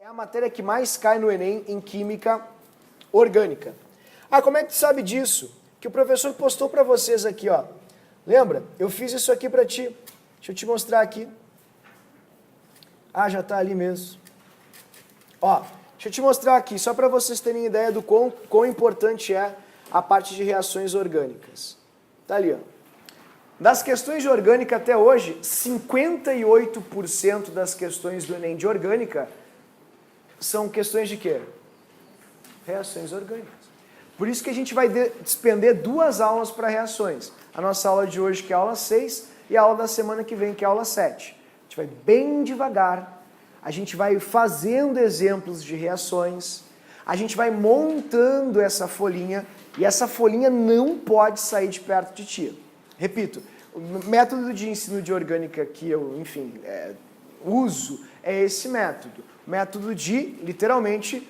É a matéria que mais cai no Enem em Química Orgânica. Ah, como é que tu sabe disso? Que o professor postou para vocês aqui, ó. Lembra? Eu fiz isso aqui para ti. Deixa eu te mostrar aqui. Ah, já tá ali mesmo. Ó, deixa eu te mostrar aqui, só para vocês terem ideia do quão importante é a parte de reações orgânicas. Tá ali, ó. Das questões de orgânica até hoje, 58% das questões do Enem de orgânica são questões de quê? Reações orgânicas. Por isso que a gente vai despender 2 aulas para reações. A nossa aula de hoje, que é a aula 6, e a aula da semana que vem, que é a aula 7. A gente vai bem devagar, a gente vai fazendo exemplos de reações, a gente vai montando essa folhinha, e essa folhinha não pode sair de perto de ti. Repito, o método de ensino de orgânica que eu, enfim, uso é esse método. Método de, literalmente,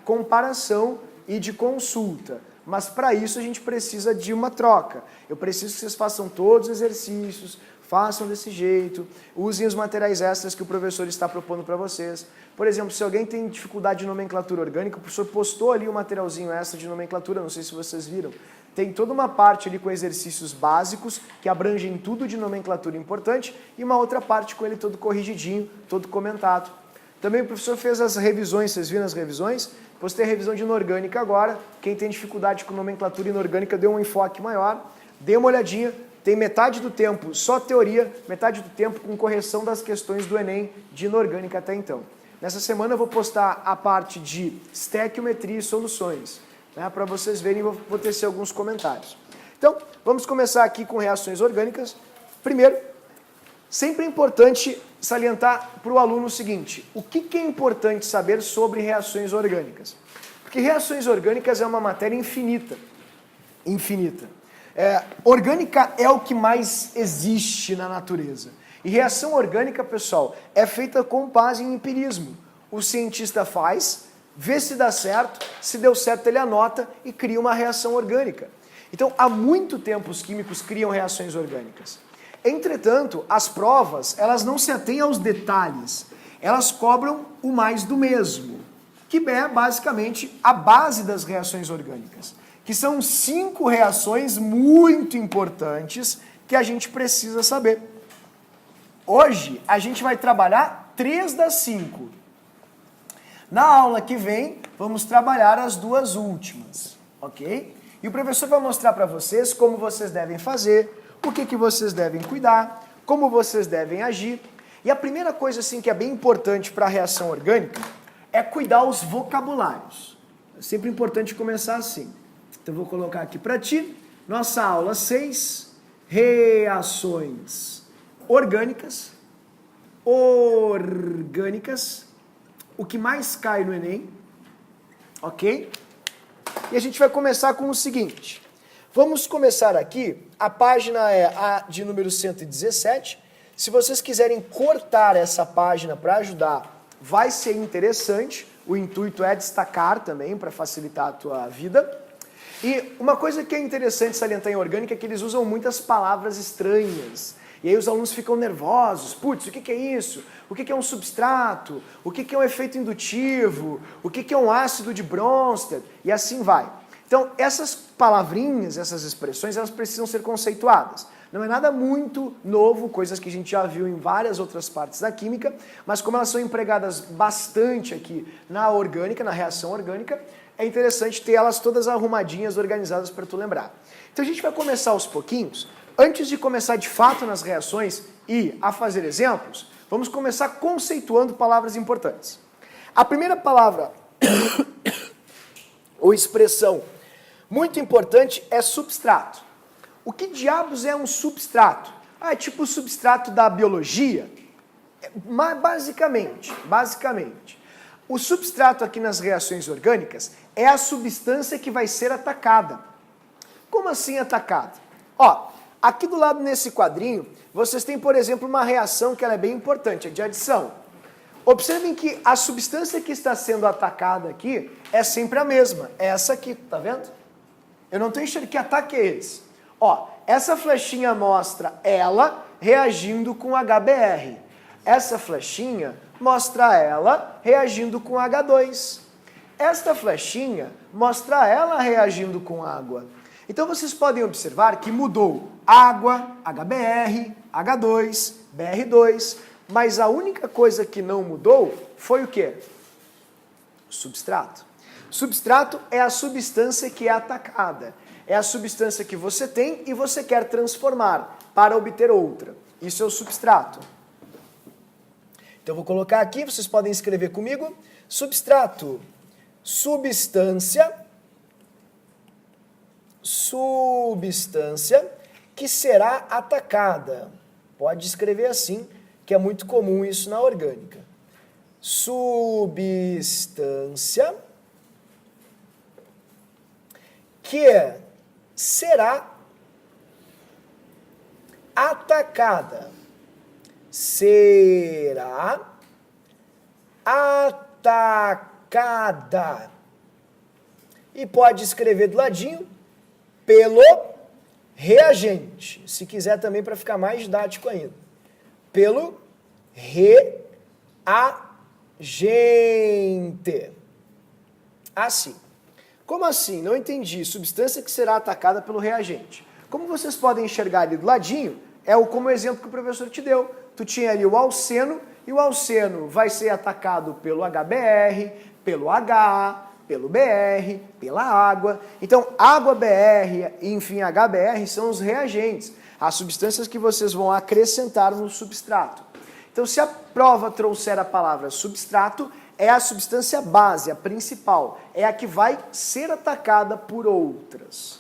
comparação e de consulta. Mas para isso a gente precisa de uma troca. Eu preciso que vocês façam todos os exercícios, façam desse jeito, usem os materiais extras que o professor está propondo para vocês. Por exemplo, se alguém tem dificuldade de nomenclatura orgânica, o professor postou ali um materialzinho extra de nomenclatura, não sei se vocês viram. Tem toda uma parte ali com exercícios básicos, que abrangem tudo de nomenclatura importante, e uma outra parte com ele todo corrigidinho, todo comentado. Também o professor fez as revisões, vocês viram as revisões? Postei a revisão de inorgânica agora. Quem tem dificuldade com nomenclatura inorgânica deu um enfoque maior. Dê uma olhadinha, tem metade do tempo só teoria, metade do tempo com correção das questões do Enem de inorgânica até então. Nessa semana eu vou postar a parte de estequiometria e soluções, né, para vocês verem, vou tecer alguns comentários. Então, vamos começar aqui com reações orgânicas. Primeiro, sempre é importante salientar para o aluno o seguinte: o que é importante saber sobre reações orgânicas? Porque reações orgânicas é uma matéria infinita. Infinita. Orgânica é o que mais existe na natureza. E reação orgânica, pessoal, é feita com base em empirismo. O cientista faz, vê se dá certo, se deu certo ele anota e cria uma reação orgânica. Então, há muito tempo os químicos criam reações orgânicas. Entretanto, as provas, elas não se atêm aos detalhes, elas cobram o mais do mesmo, que é basicamente a base das reações orgânicas, que são 5 reações muito importantes que a gente precisa saber. Hoje, a gente vai trabalhar 3 das 5. Na aula que vem, vamos trabalhar as 2 últimas, ok? E o professor vai mostrar para vocês como vocês devem fazer, o que vocês devem cuidar, como vocês devem agir. E a primeira coisa assim, que é bem importante para a reação orgânica é cuidar os vocabulários. É sempre importante começar assim. Então vou colocar aqui para ti, nossa aula 6, reações orgânicas. Orgânicas, o que mais cai no Enem, ok? E a gente vai começar com o seguinte. Vamos começar aqui, a página é a de número 117. Se vocês quiserem cortar essa página para ajudar, vai ser interessante. O intuito é destacar também, para facilitar a tua vida. E uma coisa que é interessante salientar em orgânica é que eles usam muitas palavras estranhas. E aí os alunos ficam nervosos. Putz, o que é isso? O que é um substrato? O que é um efeito indutivo? O que é um ácido de Bronsted? E assim vai. Então, essas palavrinhas, essas expressões, elas precisam ser conceituadas. Não é nada muito novo, coisas que a gente já viu em várias outras partes da química, mas como elas são empregadas bastante aqui na orgânica, na reação orgânica, é interessante ter elas todas arrumadinhas, organizadas para tu lembrar. Então a gente vai começar aos pouquinhos. Antes de começar de fato nas reações e a fazer exemplos, vamos começar conceituando palavras importantes. A primeira palavra ou expressão muito importante é substrato. O que diabos é um substrato? Ah, é tipo o substrato da biologia? Basicamente. O substrato aqui nas reações orgânicas é a substância que vai ser atacada. Como assim atacada? Ó, aqui do lado nesse quadrinho, vocês têm, por exemplo, uma reação que ela é bem importante, a de adição. Observem que a substância que está sendo atacada aqui é sempre a mesma. É essa aqui, tá vendo? Eu não estou enxergando que ataque é esse. Ó, essa flechinha mostra ela reagindo com HBr. Essa flechinha mostra ela reagindo com H2. Esta flechinha mostra ela reagindo com água. Então vocês podem observar que mudou água, HBr, H2, BR2, mas a única coisa que não mudou foi o quê? Substrato. Substrato é a substância que é atacada. É a substância que você tem e você quer transformar para obter outra. Isso é o substrato. Então eu vou colocar aqui, vocês podem escrever comigo, substrato, substância que será atacada. Pode escrever assim, que é muito comum isso na orgânica. Substância que será atacada. Será atacada. E pode escrever do ladinho, pelo reagente. Se quiser também para ficar mais didático ainda. Pelo reagente. Assim. Como assim? Não entendi. Substância que será atacada pelo reagente. Como vocês podem enxergar ali do ladinho, como o exemplo que o professor te deu. Tu tinha ali o alceno, e o alceno vai ser atacado pelo HBr, pelo H, pelo BR, pela água. Então, água BR e, enfim, HBr são os reagentes, as substâncias que vocês vão acrescentar no substrato. Então, se a prova trouxer a palavra substrato, é a substância base, a principal, é a que vai ser atacada por outras.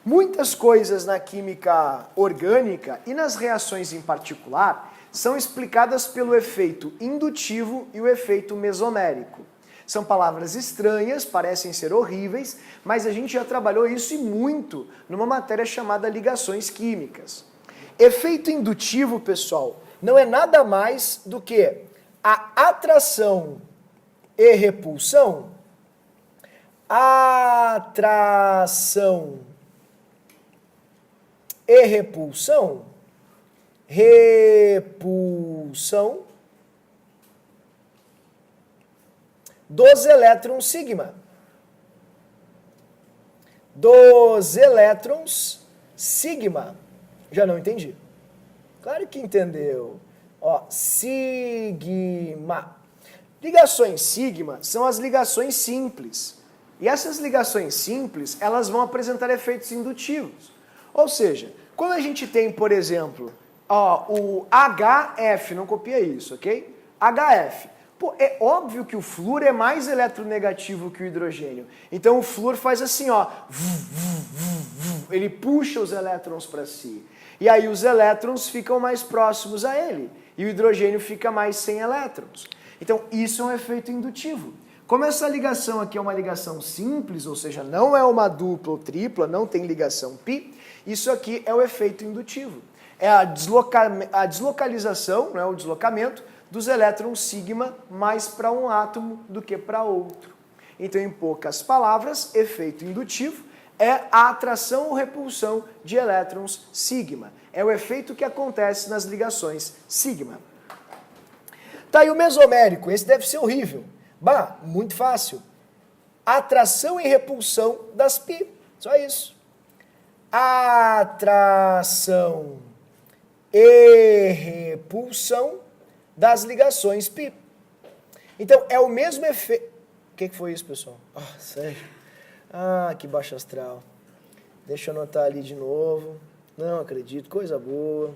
Muitas coisas na química orgânica e nas reações em particular são explicadas pelo efeito indutivo e o efeito mesomérico. São palavras estranhas, parecem ser horríveis, mas a gente já trabalhou isso e muito numa matéria chamada ligações químicas. Efeito indutivo, pessoal, não é nada mais do que a atração e repulsão. Atração e repulsão. Repulsão dos elétrons sigma. Dos elétrons sigma. Já não entendi? Claro que entendeu. Ó, sigma. Ligações sigma são as ligações simples. E essas ligações simples, elas vão apresentar efeitos indutivos. Ou seja, quando a gente tem, por exemplo, o HF, não copia isso, ok? HF. Pô, é óbvio que o flúor é mais eletronegativo que o hidrogênio. Então o flúor faz assim, ó, ele puxa os elétrons para si. E aí os elétrons ficam mais próximos a ele. E o hidrogênio fica mais sem elétrons. Então isso é um efeito indutivo. Como essa ligação aqui é uma ligação simples, ou seja, não é uma dupla ou tripla, não tem ligação π, isso aqui é o efeito indutivo. É a deslocalização, né, o deslocamento dos elétrons sigma mais para um átomo do que para outro. Então, em poucas palavras, efeito indutivo é a atração ou repulsão de elétrons sigma. É o efeito que acontece nas ligações sigma. Tá aí o mesomérico, esse deve ser horrível. Bah, muito fácil. Atração e repulsão das π, só isso. Atração e repulsão das ligações π. Então, é o mesmo efeito... O que foi isso, pessoal? Sério? Que baixo astral. Deixa eu anotar ali de novo. Não acredito, coisa boa.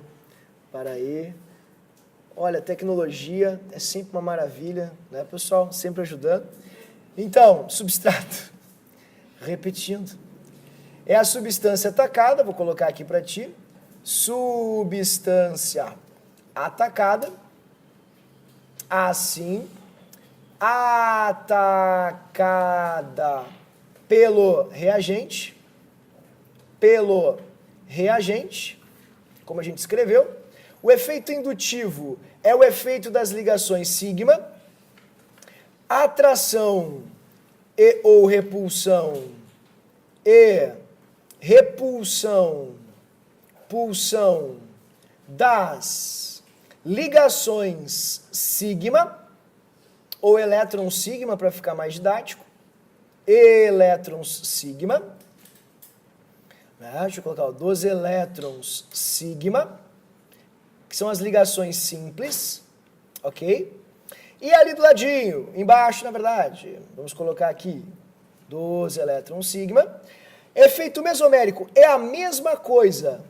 Para aí. Olha, tecnologia é sempre uma maravilha, né, pessoal? Sempre ajudando. Então, substrato. Repetindo. É a substância atacada, vou colocar aqui para ti. Substância atacada. Assim, atacada pelo reagente. Pelo reagente, como a gente escreveu. O efeito indutivo é o efeito das ligações sigma. Atração e ou repulsão e repulsão, pulsão das ligações sigma, ou elétrons sigma para ficar mais didático, elétrons sigma, deixa eu colocar dos elétrons sigma, que são as ligações simples, ok? E ali do ladinho, embaixo na verdade, vamos colocar aqui, dos elétrons sigma, efeito mesomérico é a mesma coisa,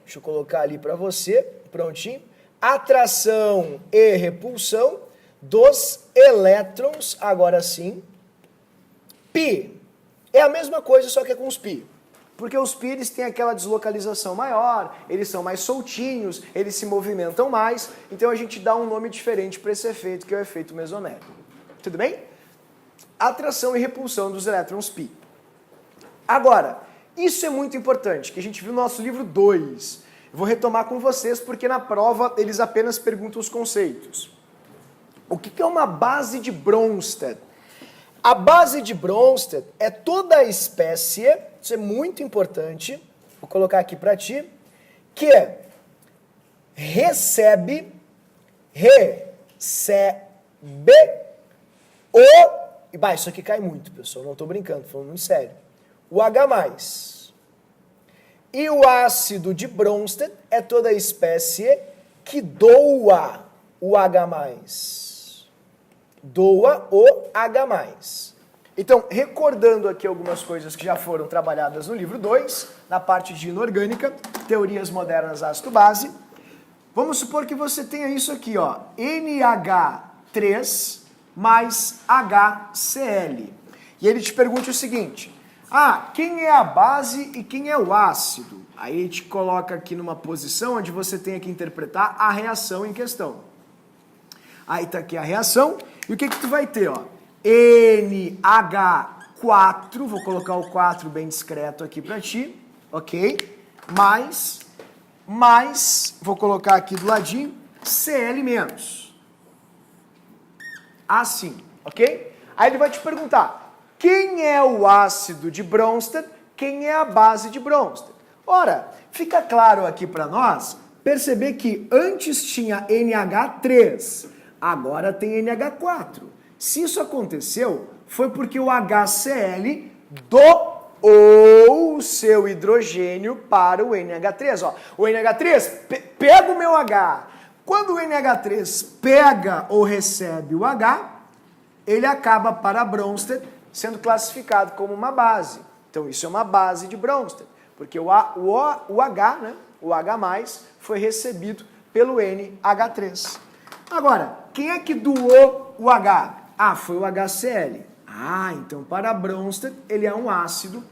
deixa eu colocar ali para você, prontinho, atração e repulsão dos elétrons, agora sim, π. É a mesma coisa, só que é com os π. Porque os π eles têm aquela deslocalização maior, eles são mais soltinhos, eles se movimentam mais, então a gente dá um nome diferente para esse efeito, que é o efeito mesomérico. Tudo bem? Atração e repulsão dos elétrons π. Agora, isso é muito importante, que a gente viu no nosso livro 2. Vou retomar com vocês, porque na prova eles apenas perguntam os conceitos. O que é uma base de Bronsted? A base de Bronsted é toda a espécie, isso é muito importante, vou colocar aqui para ti, que recebe o... isso aqui cai muito, pessoal, não estou brincando, estou falando muito sério. O H+. E o ácido de Bronsted é toda a espécie que doa o H+. Doa o H+. Então, recordando aqui algumas coisas que já foram trabalhadas no livro 2, na parte de inorgânica, teorias modernas ácido-base, vamos supor que você tenha isso aqui, ó, NH3 mais HCl. E ele te pergunte o seguinte, quem é a base e quem é o ácido? Aí ele te coloca aqui numa posição onde você tem que interpretar a reação em questão. Aí tá aqui a reação, e o que tu vai ter, ó? NH4, vou colocar o 4 bem discreto aqui pra ti, ok? Mais, vou colocar aqui do ladinho, Cl-. Assim, ok? Aí ele vai te perguntar, quem é o ácido de Bronsted, quem é a base de Bronsted? Ora, fica claro aqui para nós, perceber que antes tinha NH3, agora tem NH4. Se isso aconteceu, foi porque o HCl doou o seu hidrogênio para o NH3. Ó, o NH3 pega o meu H. Quando o NH3 pega ou recebe o H, ele acaba para Bronsted sendo classificado como uma base. Então isso é uma base de Bronsted, porque o H, né, o H+, foi recebido pelo NH3. Agora, quem é que doou o H? Foi o HCl. Então para Bronsted ele é um ácido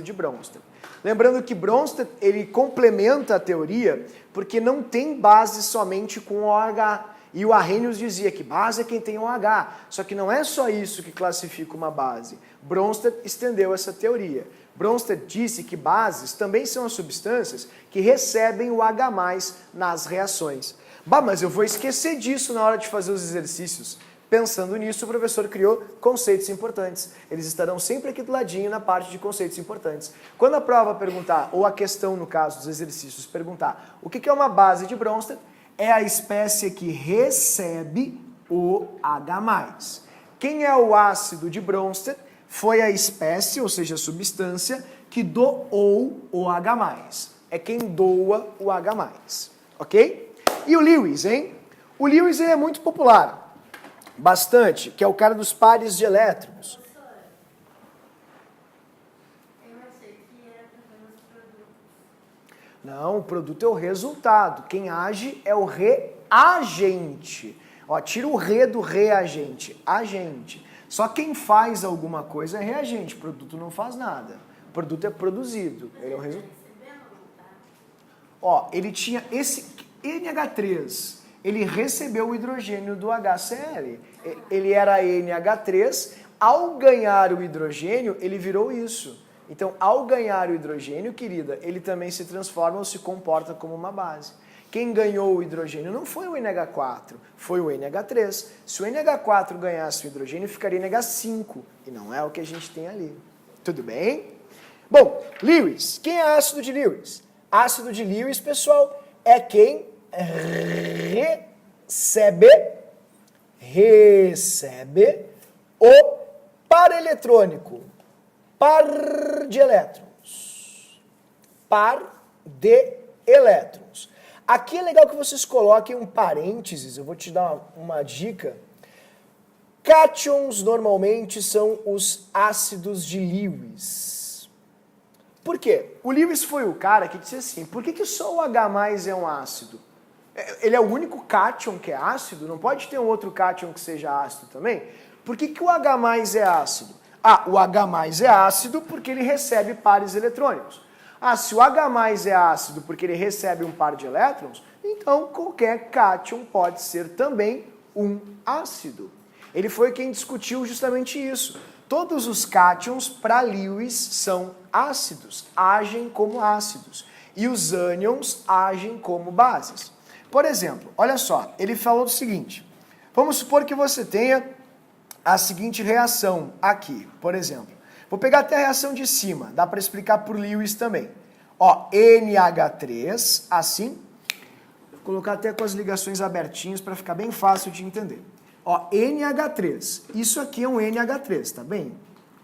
de Bronsted. Lembrando que Bronsted ele complementa a teoria porque não tem base somente com OH. E o Arrhenius dizia que base é quem tem OH. Só que não é só isso que classifica uma base. Bronsted estendeu essa teoria. Bronsted disse que bases também são as substâncias que recebem o H+ nas reações. Mas eu vou esquecer disso na hora de fazer os exercícios. Pensando nisso, o professor criou conceitos importantes. Eles estarão sempre aqui do ladinho na parte de conceitos importantes. Quando a prova perguntar, ou a questão no caso dos exercícios perguntar, o que é uma base de Bronsted? É a espécie que recebe o H+. Quem é o ácido de Bronsted? Foi a espécie, ou seja, a substância, que doou o H+. É quem doa o H+. Ok? E o Lewis, hein? O Lewis é muito popular. Bastante, que é o cara dos pares de elétrons. Eu achei que era para os produtos. Não, o produto é o resultado. Quem age é o reagente. Ó, tira o re do reagente. Agente. Só quem faz alguma coisa é reagente. O produto não faz nada. O produto é produzido. Ele é o resultado. Ó, ele tinha esse NH3. Ele recebeu o hidrogênio do HCl. Ele era NH3. Ao ganhar o hidrogênio, ele virou isso. Então, ao ganhar o hidrogênio, querida, ele também se transforma ou se comporta como uma base. Quem ganhou o hidrogênio não foi o NH4, foi o NH3. Se o NH4 ganhasse o hidrogênio, ficaria NH5. E não é o que a gente tem ali. Tudo bem? Bom, Lewis. Quem é ácido de Lewis? Ácido de Lewis, pessoal, é quem recebe o par eletrônico. Par de elétrons. Par de elétrons. Aqui é legal que vocês coloquem um parênteses, eu vou te dar uma dica. Cátions normalmente são os ácidos de Lewis. Por quê? O Lewis foi o cara que disse assim, por que só o H+ é um ácido? Ele é o único cátion que é ácido? Não pode ter um outro cátion que seja ácido também? Por que o H+ é ácido? Ah, o H+ é ácido porque ele recebe pares eletrônicos. Ah, se o H+ é ácido porque ele recebe um par de elétrons, então qualquer cátion pode ser também um ácido. Ele foi quem discutiu justamente isso. Todos os cátions para Lewis são ácidos, agem como ácidos. E os ânions agem como bases. Por exemplo, olha só, ele falou o seguinte. Vamos supor que você tenha a seguinte reação aqui, por exemplo. Vou pegar até a reação de cima, dá para explicar por Lewis também. Ó, NH3, assim. Vou colocar até com as ligações abertinhas para ficar bem fácil de entender. Ó, NH3. Isso aqui é um NH3, tá bem?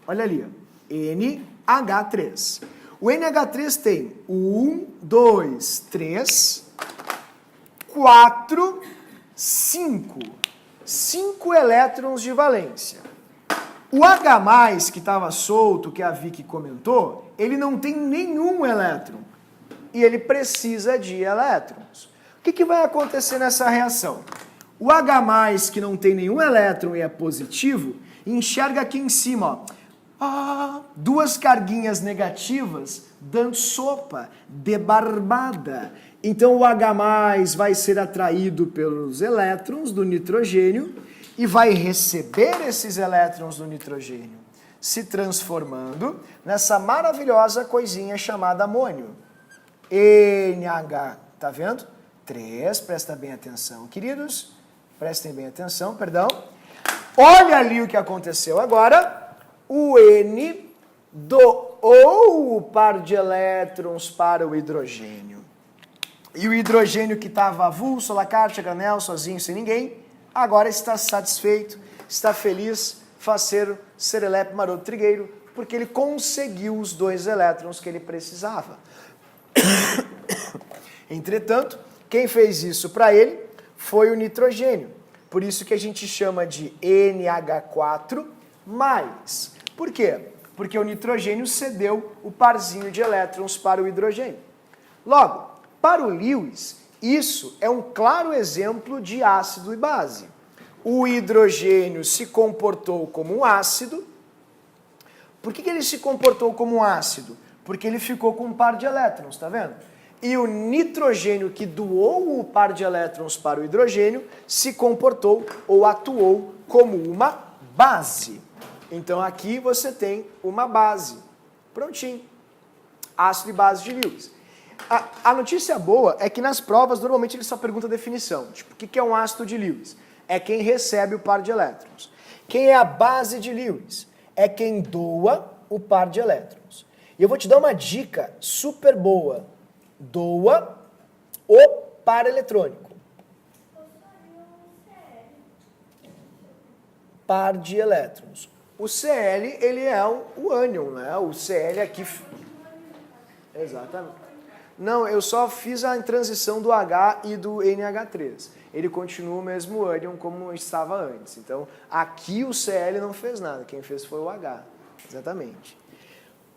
Olha ali, ó. NH3. O NH3 tem 1, 2, 3, 4, 5. 5 elétrons de valência. O H+, que estava solto, que a Vicky comentou, ele não tem nenhum elétron. E ele precisa de elétrons. O que vai acontecer nessa reação? O H+, que não tem nenhum elétron e é positivo, enxerga aqui em cima, ó, duas carguinhas negativas dando sopa, debarbada. Então o H+ vai ser atraído pelos elétrons do nitrogênio e vai receber esses elétrons do nitrogênio, se transformando nessa maravilhosa coisinha chamada amônio. NH, tá vendo? 3, presta bem atenção, queridos. Prestem bem atenção, perdão. Olha ali o que aconteceu agora. O N doou o par de elétrons para o hidrogênio. E o hidrogênio que estava avulso, lacarta, granel, sozinho, sem ninguém, agora está satisfeito, está feliz, faceiro, serelepe, maroto, trigueiro, porque ele conseguiu os 2 elétrons que ele precisava. Entretanto, quem fez isso para ele foi o nitrogênio. Por isso que a gente chama de NH4+. Por quê? Porque o nitrogênio cedeu o parzinho de elétrons para o hidrogênio. Logo, para o Lewis, isso é um claro exemplo de ácido e base. O hidrogênio se comportou como um ácido. Por que ele se comportou como um ácido? Porque ele ficou com um par de elétrons, tá vendo? E o nitrogênio que doou o par de elétrons para o hidrogênio se comportou ou atuou como uma base. Então aqui você tem uma base. Prontinho. Ácido e base de Lewis. A notícia boa é que nas provas normalmente ele só pergunta a definição. Tipo, o que é um ácido de Lewis? É quem recebe o par de elétrons. Quem é a base de Lewis? É quem doa o par de elétrons. E eu vou te dar uma dica super boa. Doa o par eletrônico. Par de elétrons. O Cl, ele é o ânion, né? O Cl aqui... Exatamente. Não, eu só fiz a transição do H e do NH3. Ele continua o mesmo ânion como estava antes. Então, aqui o Cl não fez nada. Quem fez foi o H. Exatamente.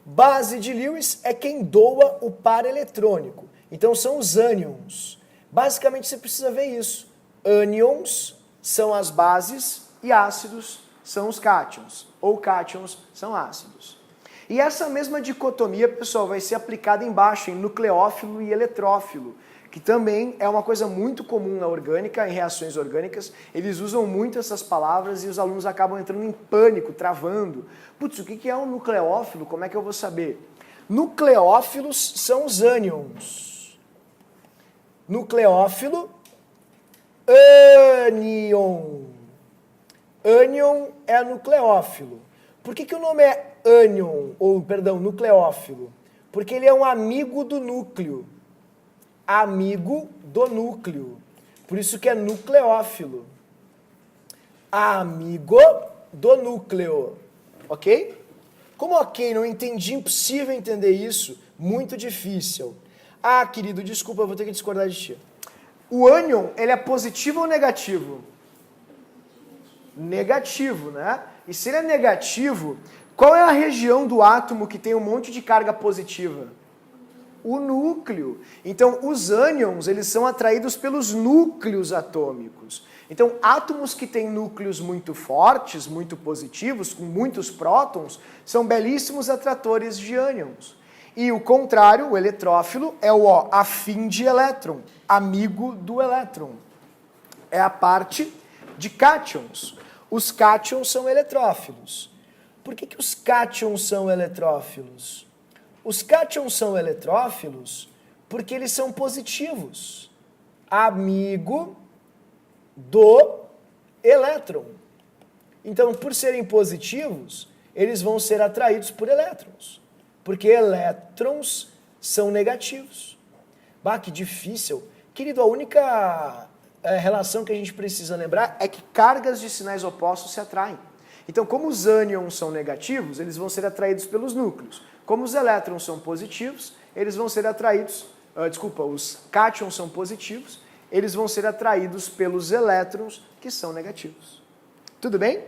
Base de Lewis é quem doa o par eletrônico. Então, são os ânions. Basicamente, você precisa ver isso. Ânions são as bases e ácidos são os cátions. Ou cátions são ácidos. E essa mesma dicotomia, pessoal, vai ser aplicada embaixo em nucleófilo e eletrófilo, que também é uma coisa muito comum na orgânica, em reações orgânicas. Eles usam muito essas palavras e os alunos acabam entrando em pânico, travando. Putz, o que é um nucleófilo? Como é que eu vou saber? Nucleófilos são os ânions. Nucleófilo, ânion. Ânion é nucleófilo. Por que o nome é ânion, ou, perdão, nucleófilo? Porque ele é um amigo do núcleo. amigo do núcleo. Por isso que é nucleófilo. Amigo do núcleo. Ok? Como ok, não entendi, impossível entender isso, muito difícil. Ah, querido, desculpa, eu vou ter que discordar de ti. O ânion, ele é positivo ou negativo? Negativo, né? E se ele é negativo, qual é a região do átomo que tem um monte de carga positiva? O núcleo. Então, os ânions, eles são atraídos pelos núcleos atômicos. Então, átomos que têm núcleos muito fortes, muito positivos, com muitos prótons, são belíssimos atratores de ânions. E o contrário, o eletrófilo, é o afim de elétron, amigo do elétron. É a parte de cátions. Os cátions são eletrófilos. Por que os cátions são eletrófilos? Os cátions são eletrófilos porque eles são positivos. Amigo do elétron. Então, por serem positivos, eles vão ser atraídos por elétrons. Porque elétrons são negativos. Bah, que difícil. Querido, a única relação que a gente precisa lembrar é que cargas de sinais opostos se atraem. Então, como os ânions são negativos, eles vão ser atraídos pelos núcleos. Como os elétrons são positivos, eles vão ser atraídos... os cátions são positivos, eles vão ser atraídos pelos elétrons que são negativos. Tudo bem?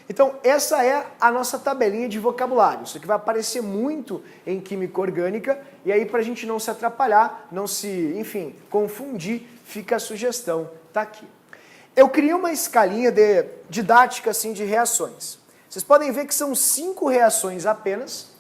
Então, essa é a nossa tabelinha de vocabulário. Isso aqui vai aparecer muito em química orgânica, e aí, para a gente não se atrapalhar, não se, enfim, confundir, fica a sugestão, tá aqui. Eu criei uma escalinha didática assim, de reações. Vocês podem ver que são 5 reações apenas,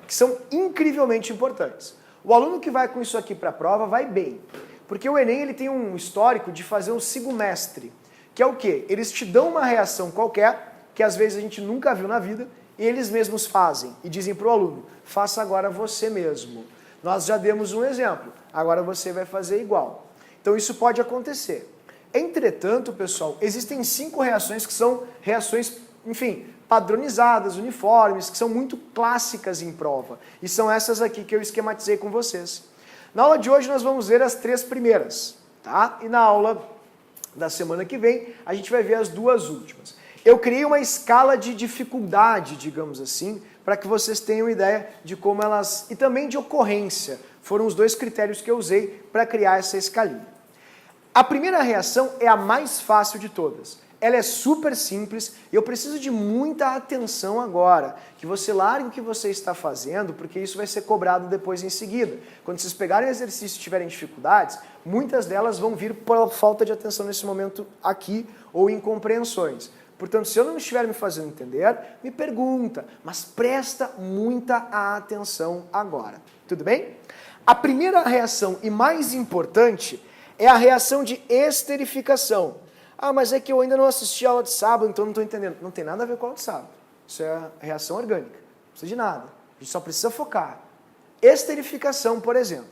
que são incrivelmente importantes. O aluno que vai com isso aqui para a prova vai bem, porque o Enem ele tem um histórico de fazer um sigumestre, que é o quê? Eles te dão uma reação qualquer, que às vezes a gente nunca viu na vida, e eles mesmos fazem, e dizem para o aluno, faça agora você mesmo. Nós já demos um exemplo, agora você vai fazer igual. Então isso pode acontecer. Entretanto, pessoal, existem 5 reações que são reações, enfim, padronizadas, uniformes, que são muito clássicas em prova. E são essas aqui que eu esquematizei com vocês. Na aula de hoje nós vamos ver as 3 primeiras, tá? E na aula da semana que vem a gente vai ver as 2 últimas. Eu criei uma escala de dificuldade, digamos assim, para que vocês tenham ideia de como elas... E também de ocorrência. Foram os 2 critérios que eu usei para criar essa escalinha. A primeira reação é a mais fácil de todas. Ela é super simples e eu preciso de muita atenção agora, que você largue o que você está fazendo, porque isso vai ser cobrado depois em seguida. Quando vocês pegarem o exercício e tiverem dificuldades, muitas delas vão vir por falta de atenção nesse momento aqui ou incompreensões. Portanto, se eu não estiver me fazendo entender, me pergunta, mas presta muita atenção agora. Tudo bem? A primeira reação e mais importante é a reação de esterificação. Ah, mas é que eu ainda não assisti a aula de sábado, então não estou entendendo. Não tem nada a ver com a aula de sábado. Isso é reação orgânica. Não precisa de nada. A gente só precisa focar. Esterificação, por exemplo.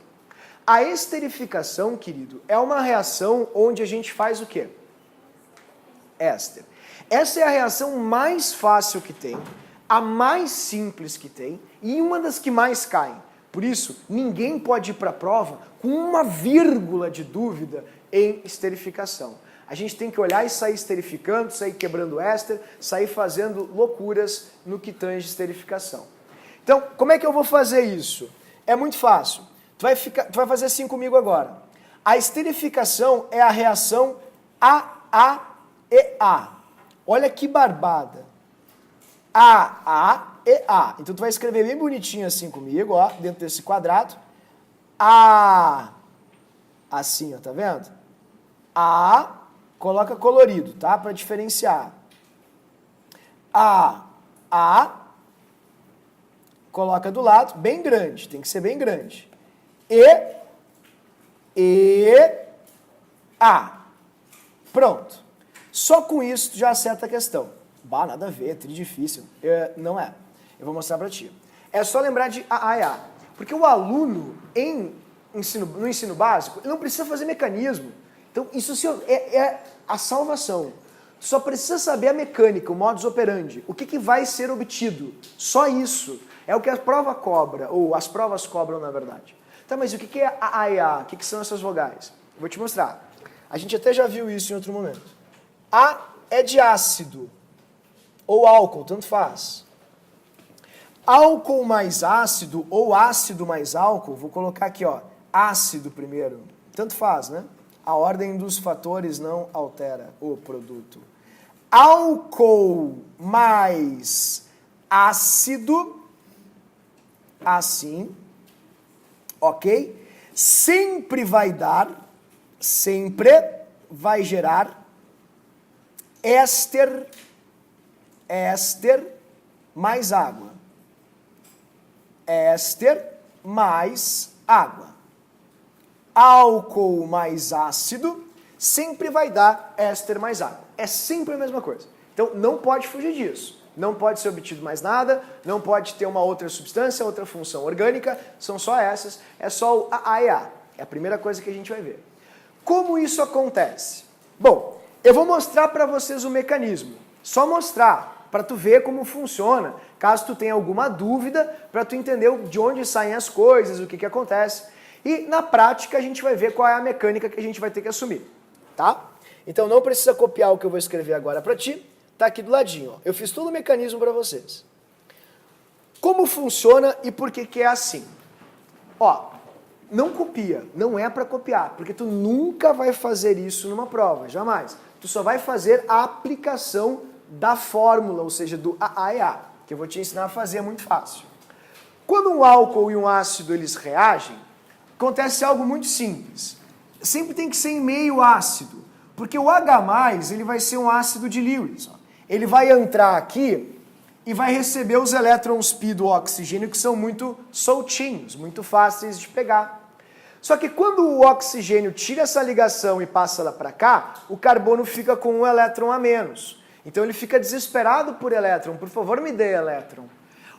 A esterificação, querido, é uma reação onde a gente faz o quê? Éster. Essa é a reação mais fácil que tem, a mais simples que tem e uma das que mais caem. Por isso, ninguém pode ir para a prova com uma vírgula de dúvida em esterificação. A gente tem que olhar e sair esterificando, sair quebrando éster, sair fazendo loucuras no que tange esterificação. Então, como é que eu vou fazer isso? É muito fácil. Tu vai fazer assim comigo agora. A esterificação é a reação AAEA. Olha que barbada. AAEA. Então tu vai escrever bem bonitinho assim comigo, ó, dentro desse quadrado. A. Assim, ó, tá vendo? A. Coloca colorido, tá? Para diferenciar. A. Coloca do lado, bem grande, tem que ser bem grande. A. Pronto. Só com isso tu já acerta a questão. Bah, nada a ver, é difícil. Não é. Eu vou mostrar para ti. É só lembrar de A e A. Porque o aluno no ensino básico, ele não precisa fazer mecanismo. Então, isso é a salvação. Só precisa saber a mecânica, o modus operandi. O que vai ser obtido. Só isso. É o que a prova cobra, ou as provas cobram, na verdade. Tá, mas o que é A e A? O que são essas vogais? Eu vou te mostrar. A gente até já viu isso em outro momento. A é de ácido, ou álcool, tanto faz. Álcool mais ácido, ou ácido mais álcool, vou colocar aqui, ó, ácido primeiro. Tanto faz, né? A ordem dos fatores não altera o produto. Álcool mais ácido, assim, ok? Sempre vai gerar éster mais água. Éster mais água. Álcool mais ácido sempre vai dar éster mais água. É sempre a mesma coisa. Então não pode fugir disso. Não pode ser obtido mais nada, não pode ter uma outra substância, outra função orgânica, são só essas, é só o A e A. É a primeira coisa que a gente vai ver. Como isso acontece? Bom, eu vou mostrar para vocês o mecanismo. Só mostrar, para tu ver como funciona, caso tu tenha alguma dúvida, para tu entender de onde saem as coisas, o que acontece. E na prática a gente vai ver qual é a mecânica que a gente vai ter que assumir, tá? Então não precisa copiar o que eu vou escrever agora para ti, tá aqui do ladinho, ó. Eu fiz todo o mecanismo para vocês. Como funciona e por que é assim? Ó, não copia, não é para copiar, porque tu nunca vai fazer isso numa prova, jamais. Tu só vai fazer a aplicação da fórmula, ou seja, do A e A, que eu vou te ensinar a fazer, é muito fácil. Quando um álcool e um ácido eles reagem, acontece algo muito simples. Sempre tem que ser em meio ácido, porque o H+, ele vai ser um ácido de Lewis. Ele vai entrar aqui e vai receber os elétrons π do oxigênio, que são muito soltinhos, muito fáceis de pegar. Só que quando o oxigênio tira essa ligação e passa lá para cá, o carbono fica com um elétron a menos. Então ele fica desesperado por elétron. Por favor, me dê elétron.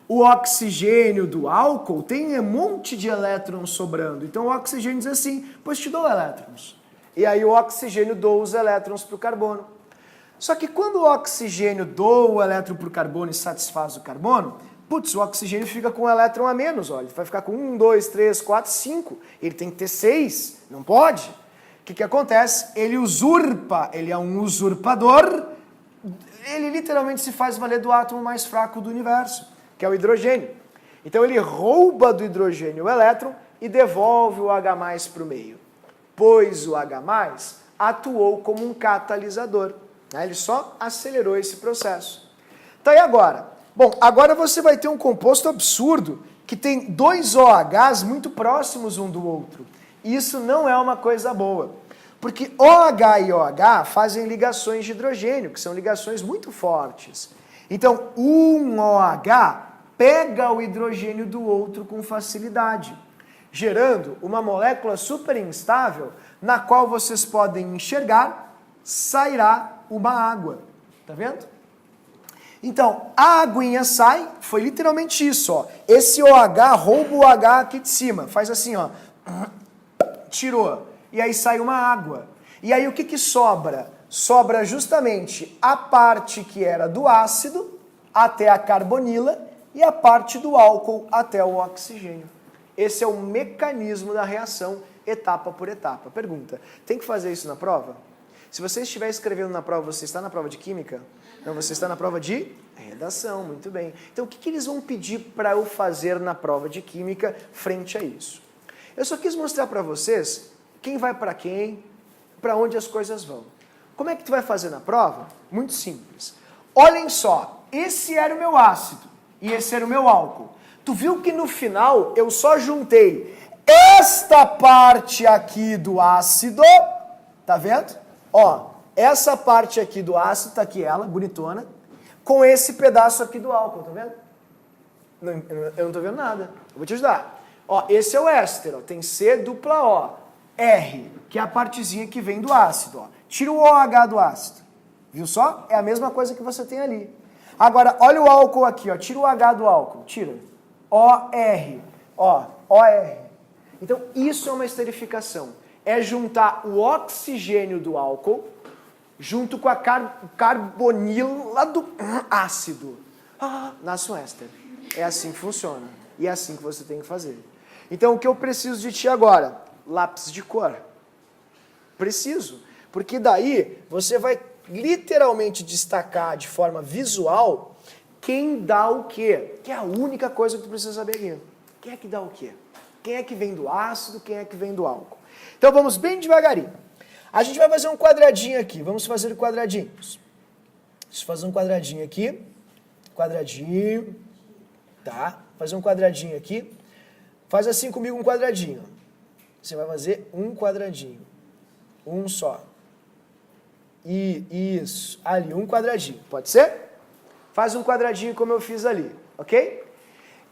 O oxigênio do álcool tem um monte de elétrons sobrando. Então o oxigênio diz assim, pois te dou elétrons. E aí o oxigênio doa os elétrons para o carbono. Só que quando o oxigênio doa o elétron para o carbono e satisfaz o carbono, putz, o oxigênio fica com um elétron a menos. Olha, ele vai ficar com 1, 2, 3, 4, 5. Ele tem que ter 6, não pode. O que acontece? Ele usurpa, ele é um usurpador, ele literalmente se faz valer do átomo mais fraco do universo, que é o hidrogênio. Então ele rouba do hidrogênio o elétron e devolve o H+ para o meio. Pois o H+ atuou como um catalisador. Ele só acelerou esse processo. Tá, e agora? Bom, agora você vai ter um composto absurdo que tem 2 OHs muito próximos um do outro. Isso não é uma coisa boa. Porque OH e OH fazem ligações de hidrogênio, que são ligações muito fortes. Então, um OH pega o hidrogênio do outro com facilidade, gerando uma molécula super instável, na qual vocês podem enxergar, sairá uma água. Tá vendo? Então, a aguinha sai, foi literalmente isso, ó. Esse OH rouba o H aqui de cima, faz assim, ó. Tirou. E aí sai uma água. E aí o que sobra? Sobra justamente a parte que era do ácido até a carbonila e a parte do álcool até o oxigênio. Esse é o mecanismo da reação, etapa por etapa. Pergunta, tem que fazer isso na prova? Se você estiver escrevendo na prova, você está na prova de química? Não, você está na prova de redação, muito bem. Então o que eles vão pedir para eu fazer na prova de química frente a isso? Eu só quis mostrar para vocês quem vai para quem, para onde as coisas vão. Como é que tu vai fazer na prova? Muito simples. Olhem só, esse era o meu ácido e esse era o meu álcool. Tu viu que no final eu só juntei esta parte aqui do ácido, tá vendo? Ó, essa parte aqui do ácido, tá aqui ela, bonitona, com esse pedaço aqui do álcool, tá vendo? Eu não tô vendo nada. Eu vou te ajudar. Ó, esse é o éster, ó, tem C dupla O, R, que é a partezinha que vem do ácido, ó. Tira o OH do ácido. Viu só? É a mesma coisa que você tem ali. Agora, olha o álcool aqui, ó. Tira o H do álcool. Tira. OR. Ó, OR. Então, isso é uma esterificação. É juntar o oxigênio do álcool junto com a carbonila do ácido. Nasce um éster. É assim que funciona. E é assim que você tem que fazer. Então, o que eu preciso de ti agora? Lápis de cor. Preciso. Porque daí você vai literalmente destacar de forma visual quem dá o quê. Que é a única coisa que tu precisa saber aqui. Quem é que dá o quê? Quem é que vem do ácido, quem é que vem do álcool. Então, vamos bem devagarinho. A gente vai fazer um quadradinho aqui. Vamos fazer quadradinhos. Deixa eu fazer um quadradinho aqui. Quadradinho. Tá? Fazer um quadradinho aqui. Faz assim comigo um quadradinho. Você vai fazer um quadradinho. Um só. E isso. Ali, um quadradinho. Pode ser? Faz um quadradinho como eu fiz ali. Ok?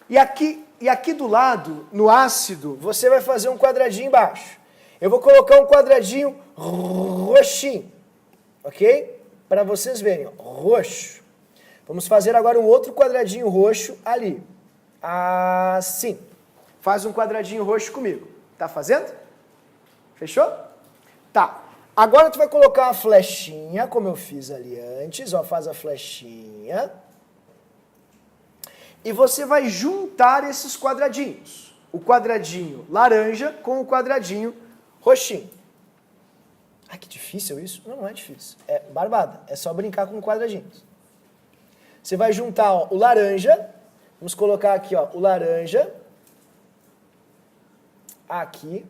E aqui do lado, no ácido, você vai fazer um quadradinho embaixo. Eu vou colocar um quadradinho roxinho. Ok? Para vocês verem. Ó, roxo. Vamos fazer agora um outro quadradinho roxo ali. Assim. Faz um quadradinho roxo comigo. Tá fazendo? Fechou? Tá. Agora tu vai colocar uma flechinha, como eu fiz ali antes. Ó, faz a flechinha. E você vai juntar esses quadradinhos. O quadradinho laranja com o quadradinho roxinho. Ai, que difícil isso? Não, não é difícil. É barbada. É só brincar com quadradinhos. Você vai juntar, ó, o laranja. Vamos colocar aqui, ó, o laranja. Aqui.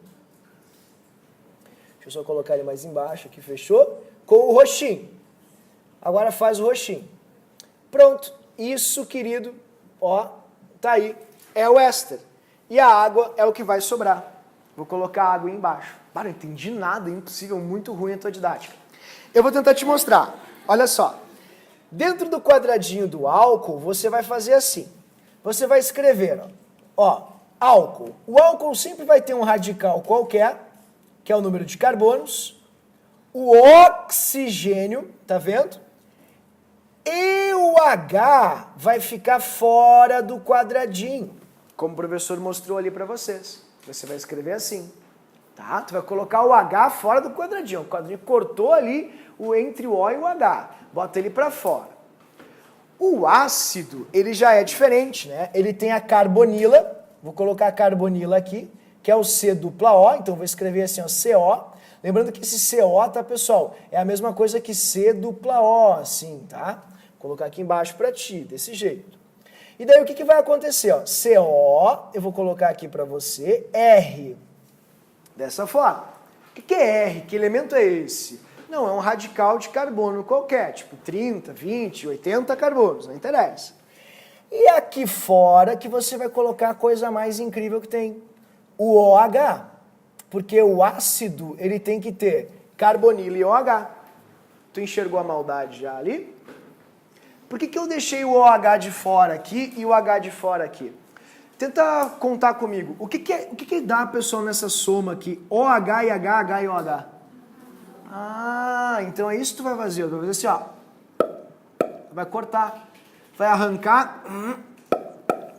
Deixa eu só colocar ele mais embaixo aqui, fechou? Com o roxinho. Agora faz o roxinho. Pronto. Isso, querido, ó, tá aí. É o éster. E a água é o que vai sobrar. Vou colocar a água aí embaixo. Não entendi nada, impossível, muito ruim a tua didática. Eu vou tentar te mostrar. Olha só. Dentro do quadradinho do álcool, você vai fazer assim. Você vai escrever, ó, álcool. O álcool sempre vai ter um radical qualquer, que é o número de carbonos. O oxigênio, tá vendo? E o H vai ficar fora do quadradinho, como o professor mostrou ali para vocês. Você vai escrever assim, tá? Tu vai colocar o H fora do quadradinho. O quadradinho cortou ali entre o O e o H. Bota ele para fora. O ácido, ele já é diferente, né? Ele tem a carbonila. Vou colocar a carbonila aqui, que é o C dupla O. Então, vou escrever assim, ó, CO. Lembrando que esse CO, tá, pessoal? É a mesma coisa que C dupla O, assim, tá? Vou colocar aqui embaixo para ti, desse jeito. E daí, o que vai acontecer? Ó? CO, eu vou colocar aqui para você, R. Dessa forma. O que é R? Que elemento é esse? Não, é um radical de carbono qualquer, tipo 30, 20, 80 carbonos, não interessa. E aqui fora que você vai colocar a coisa mais incrível que tem, o OH. Porque o ácido, ele tem que ter carbonila e OH. Tu enxergou a maldade já ali? Por que eu deixei o OH de fora aqui e o H de fora aqui? Tenta contar comigo. O que dá, pessoal, nessa soma aqui? OH e H, H e OH. Ah, então é isso que tu vai fazer. Tu vai fazer assim, ó. Vai cortar. Vai arrancar.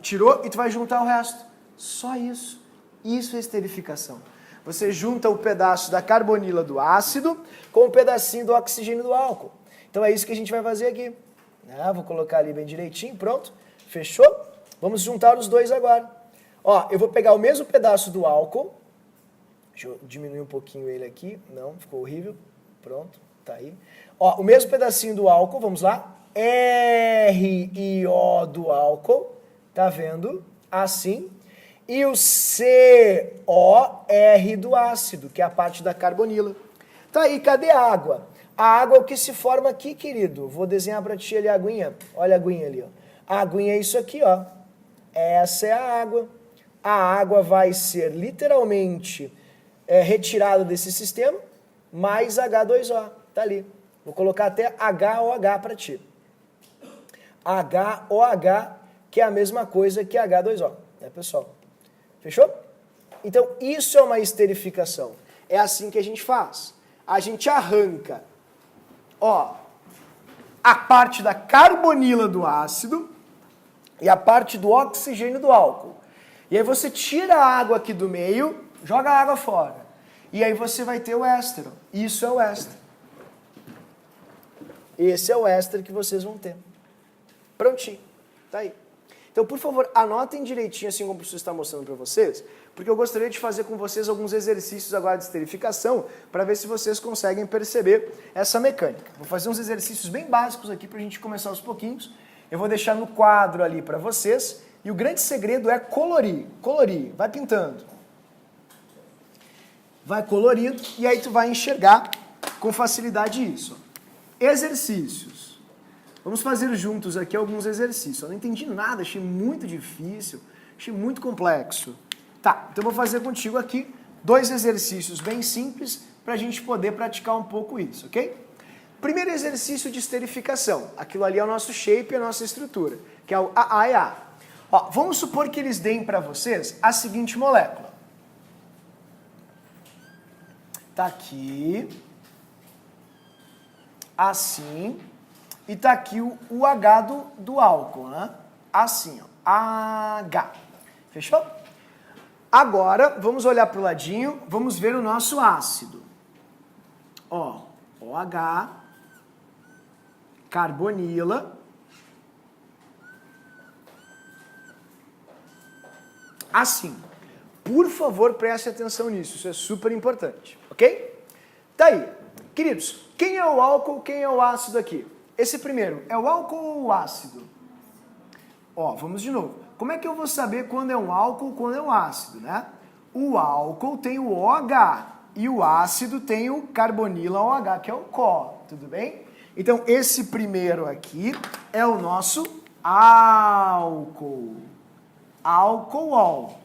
Tirou e tu vai juntar o resto. Só isso. Isso é esterificação. Você junta o pedaço da carbonila do ácido com o pedacinho do oxigênio do álcool. Então é isso que a gente vai fazer aqui. Vou colocar ali bem direitinho, pronto. Fechou? Vamos juntar os dois agora. Ó, eu vou pegar o mesmo pedaço do álcool. Deixa eu diminuir um pouquinho ele aqui. Não, ficou horrível. Pronto, tá aí. Ó, o mesmo pedacinho do álcool, vamos lá. R e O do álcool. Tá vendo? Assim. E o COR do ácido, que é a parte da carbonila. Tá aí, cadê a água? A água é o que se forma aqui, querido. Vou desenhar para ti ali a aguinha. Olha a aguinha ali, ó. A aguinha é isso aqui, ó. Essa é a água. A água vai ser literalmente retirada desse sistema, mais H2O. Tá ali. Vou colocar até HOH para ti. HOH, que é a mesma coisa que H2O, né, pessoal? Fechou? Então, isso é uma esterificação. É assim que a gente faz. A gente arranca, ó, a parte da carbonila do ácido e a parte do oxigênio do álcool. E aí você tira a água aqui do meio, joga a água fora. E aí você vai ter o éster. Isso é o éster. Esse é o éster que vocês vão ter. Prontinho. Tá aí. Então, Então, por favor, anotem direitinho assim como o professor está mostrando para vocês, porque eu gostaria de fazer com vocês alguns exercícios agora de esterificação para ver se vocês conseguem perceber essa mecânica. Vou fazer uns exercícios bem básicos aqui para a gente começar aos pouquinhos. Eu vou deixar no quadro ali para vocês e o grande segredo é colorir. Colorir, vai pintando. Vai colorindo e aí tu vai enxergar com facilidade isso. Exercícios. Vamos fazer juntos aqui alguns exercícios. Eu não entendi nada, achei muito difícil, achei muito complexo. Tá, então eu vou fazer contigo aqui 2 exercícios bem simples para a gente poder praticar um pouco isso, ok? Primeiro exercício de esterificação. Aquilo ali é o nosso shape, a nossa estrutura, que é o AA e A. Ó, vamos supor que eles deem para vocês a seguinte molécula. Tá aqui, assim, e tá aqui o H do álcool, né? Assim, ó, H. Fechou? Agora, vamos olhar para o ladinho, vamos ver o nosso ácido. Ó, OH, carbonila, assim. Por favor, preste atenção nisso, isso é super importante, ok? Tá aí. Queridos, quem é o álcool, quem é o ácido aqui? Esse primeiro, é o álcool ou o ácido? Ó, vamos de novo. Como é que eu vou saber quando é um álcool, quando é um ácido, né? O álcool tem o OH e o ácido tem o carbonila OH, que é o CO, tudo bem? Então, esse primeiro aqui é o nosso álcool. Álcool.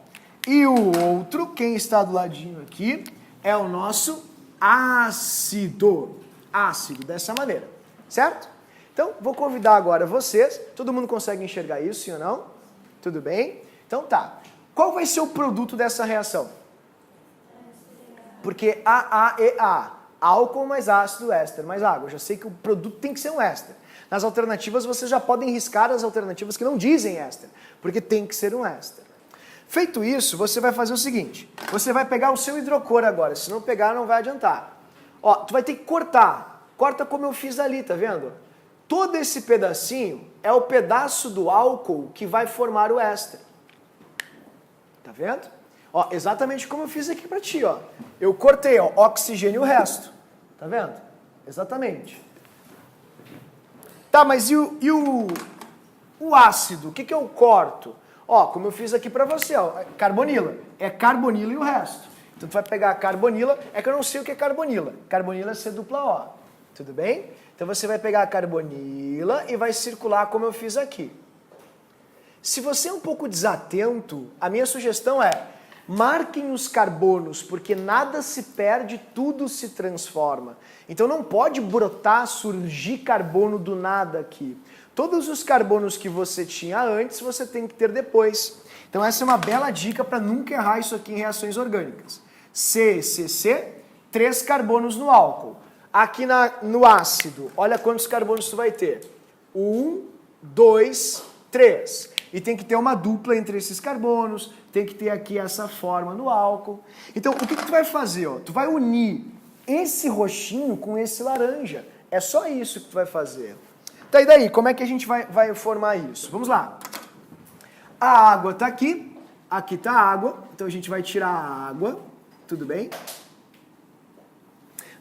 E o outro, quem está do ladinho aqui, é o nosso ácido. Ácido, dessa maneira, certo? Então, vou convidar agora vocês. Todo mundo consegue enxergar isso, sim ou não? Tudo bem? Então tá. Qual vai ser o produto dessa reação? Porque AAEA. Álcool mais ácido, éster mais água. Eu já sei que o produto tem que ser um éster. Nas alternativas, vocês já podem riscar as alternativas que não dizem éster, porque tem que ser um éster. Feito isso, você vai fazer o seguinte. Você vai pegar o seu hidrocor agora. Se não pegar, não vai adiantar. Ó, tu vai ter que cortar. Corta como eu fiz ali, tá vendo? Todo esse pedacinho é o pedaço do álcool que vai formar o éster. Tá vendo? Ó, exatamente como eu fiz aqui pra ti, ó. Eu cortei, ó, oxigênio e o resto. Tá vendo? Exatamente. Tá, mas e o ácido? O que eu corto? Ó, como eu fiz aqui pra você, ó, carbonila. É carbonila e o resto. Então tu vai pegar a carbonila, é que eu não sei o que é carbonila. Carbonila é C-O. Tudo bem? Então você vai pegar a carbonila e vai circular como eu fiz aqui. Se você é um pouco desatento, a minha sugestão é marquem os carbonos, porque nada se perde, tudo se transforma. Então não pode brotar, surgir carbono do nada aqui. Todos os carbonos que você tinha antes, você tem que ter depois. Então essa é uma bela dica para nunca errar isso aqui em reações orgânicas. CCC, 3 carbonos no álcool. Aqui no ácido, olha quantos carbonos tu vai ter. 1, 2, 3. E tem que ter uma dupla entre esses carbonos, tem que ter aqui essa forma no álcool. Então, o que tu vai fazer? Ó? Tu vai unir esse roxinho com esse laranja. É só isso que tu vai fazer. Tá, e daí, como é que a gente vai formar isso? Vamos lá. A água tá aqui tá a água, então a gente vai tirar a água, tudo bem?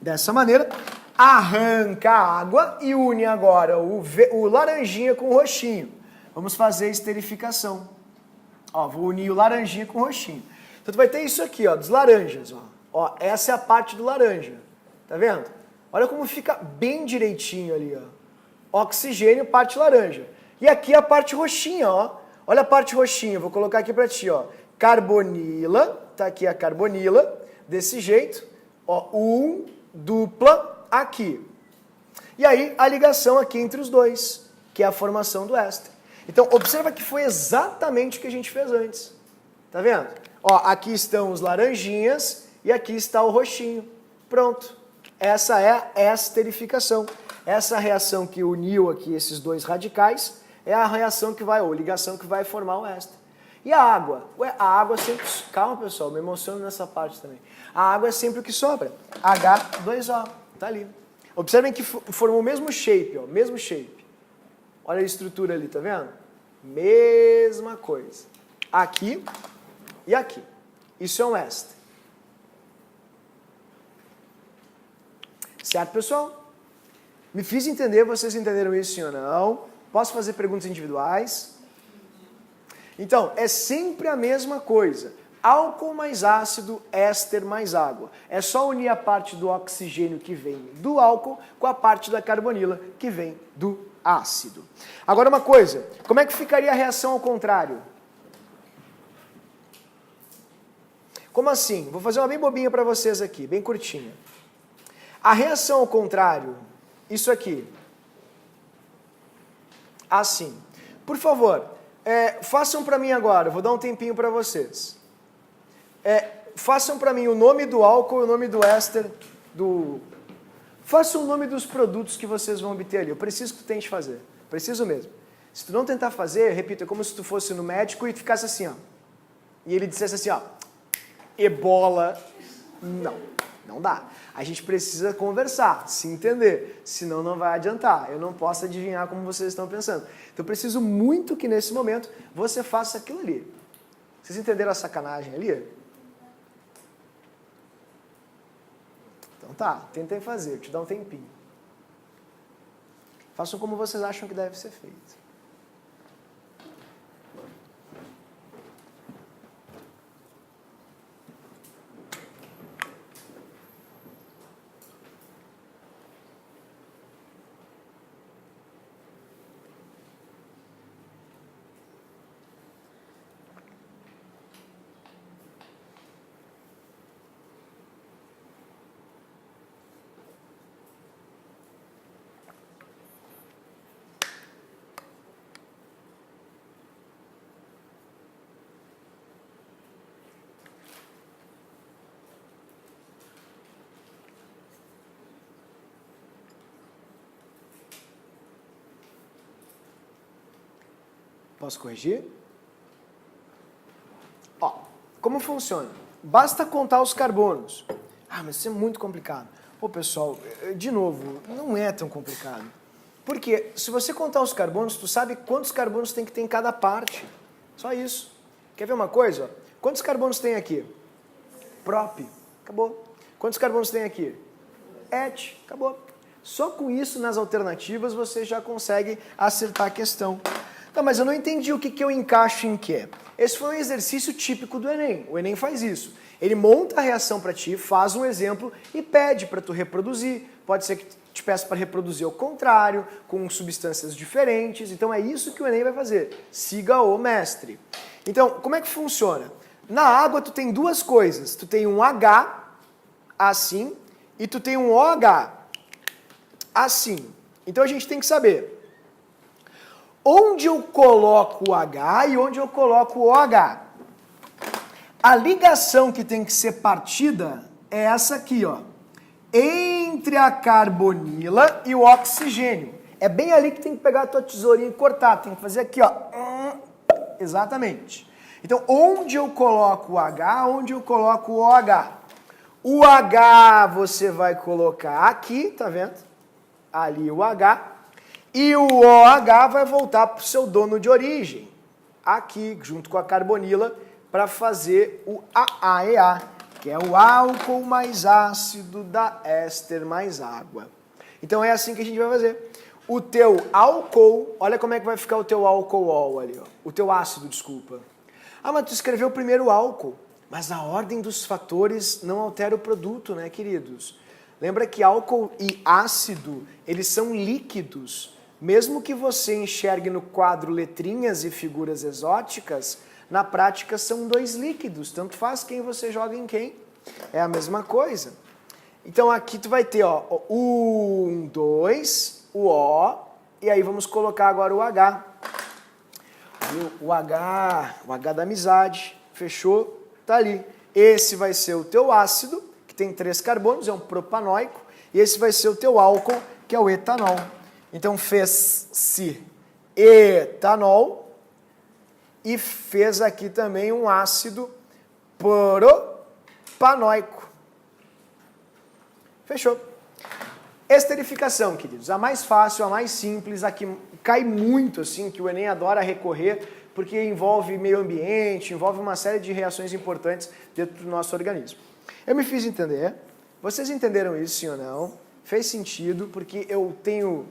Dessa maneira, arranca a água e une agora o laranjinha com o roxinho. Vamos fazer a esterificação. Ó, vou unir o laranjinha com o roxinho. Então tu vai ter isso aqui, ó, dos laranjas, ó. Ó, essa é a parte do laranja. Tá vendo? Olha como fica bem direitinho ali, ó. Oxigênio, parte laranja. E aqui a parte roxinha, ó. Olha a parte roxinha, vou colocar aqui pra ti, ó. Carbonila, tá aqui a carbonila, desse jeito. Ó, dupla aqui. E aí a ligação aqui entre os dois, que é a formação do éster. Então observa que foi exatamente o que a gente fez antes. Tá vendo? Ó, aqui estão os laranjinhas e aqui está o roxinho. Pronto. Essa é a esterificação. Essa reação que uniu aqui esses dois radicais é a reação que vai, ou ligação que vai formar o éster. E a água? Ué, a água sempre... Calma, pessoal, me emociono nessa parte também. A água é sempre o que sobra. H2O, tá ali. Observem que formou o mesmo shape, ó, mesmo shape. Olha a estrutura ali, tá vendo? Mesma coisa. Aqui e aqui. Isso é um éster. Certo, pessoal? Me fiz entender, vocês entenderam isso sim ou não? Posso fazer perguntas individuais? Então, é sempre a mesma coisa. Álcool mais ácido, éster mais água. É só unir a parte do oxigênio que vem do álcool com a parte da carbonila que vem do ácido. Agora uma coisa, como é que ficaria a reação ao contrário? Como assim? Vou fazer uma bem bobinha para vocês aqui, bem curtinha. A reação ao contrário, isso aqui. Assim. Por favor, façam para mim agora, vou dar um tempinho para vocês. Façam para mim o nome do álcool e o nome do éster Façam o nome dos produtos que vocês vão obter ali. Eu preciso que tu tente fazer. Preciso mesmo. Se tu não tentar fazer, repito, é como se tu fosse no médico e ficasse assim, ó. E ele dissesse assim, ó, ebola. Não, não dá. A gente precisa conversar, se entender, senão não vai adiantar. Eu não posso adivinhar como vocês estão pensando. Então eu preciso muito que nesse momento você faça aquilo ali. Vocês entenderam a sacanagem ali? Então tá, tentem fazer, te dá um tempinho. Façam como vocês acham que deve ser feito. Posso corrigir? Ó, como funciona? Basta contar os carbonos. Ah, mas isso é muito complicado. Pô, pessoal, de novo, não é tão complicado. Porque se você contar os carbonos, tu sabe quantos carbonos tem que ter em cada parte. Só isso. Quer ver uma coisa? Quantos carbonos tem aqui? Prop. Acabou. Quantos carbonos tem aqui? Et. Acabou. Só com isso, nas alternativas, você já consegue acertar a questão. Tá, mas eu não entendi o que eu encaixo em quê. Esse foi um exercício típico do Enem. O Enem faz isso. Ele monta a reação para ti, faz um exemplo e pede para tu reproduzir. Pode ser que te peça para reproduzir ao contrário, com substâncias diferentes. Então é isso que o Enem vai fazer. Siga o mestre. Então, como é que funciona? Na água tu tem duas coisas. Tu tem um H, assim, e tu tem um OH, assim. Então a gente tem que saber onde eu coloco o H e onde eu coloco o OH. A ligação que tem que ser partida é essa aqui, ó. Entre a carbonila e o oxigênio. É bem ali que tem que pegar a tua tesourinha e cortar. Tem que fazer aqui, ó. Exatamente. Então, onde eu coloco o H, onde eu coloco o OH? O H você vai colocar aqui, tá vendo? Ali o H. E o OH vai voltar para o seu dono de origem, aqui, junto com a carbonila, para fazer o AAEA, que é o álcool mais ácido da éster mais água. Então é assim que a gente vai fazer. O teu álcool, olha como é que vai ficar o teu álcool ali, ó. O teu ácido, desculpa. Ah, mas tu escreveu primeiro o álcool, mas a ordem dos fatores não altera o produto, né, queridos? Lembra que álcool e ácido, eles são líquidos. Mesmo que você enxergue no quadro letrinhas e figuras exóticas, na prática são dois líquidos, tanto faz quem você joga em quem. É a mesma coisa. Então aqui tu vai ter, ó, 1, 2, o O, e aí vamos colocar agora o H. O H da amizade, fechou? Tá ali. Esse vai ser o teu ácido, que tem 3 carbonos, é um propanóico, e esse vai ser o teu álcool, que é o etanol. Então fez-se etanol e fez aqui também um ácido propanóico. Fechou. Esterificação, queridos. A mais fácil, a mais simples, a que cai muito, assim, que o Enem adora recorrer, porque envolve meio ambiente, envolve uma série de reações importantes dentro do nosso organismo. Eu me fiz entender? Vocês entenderam isso, sim ou não? Fez sentido, porque eu tenho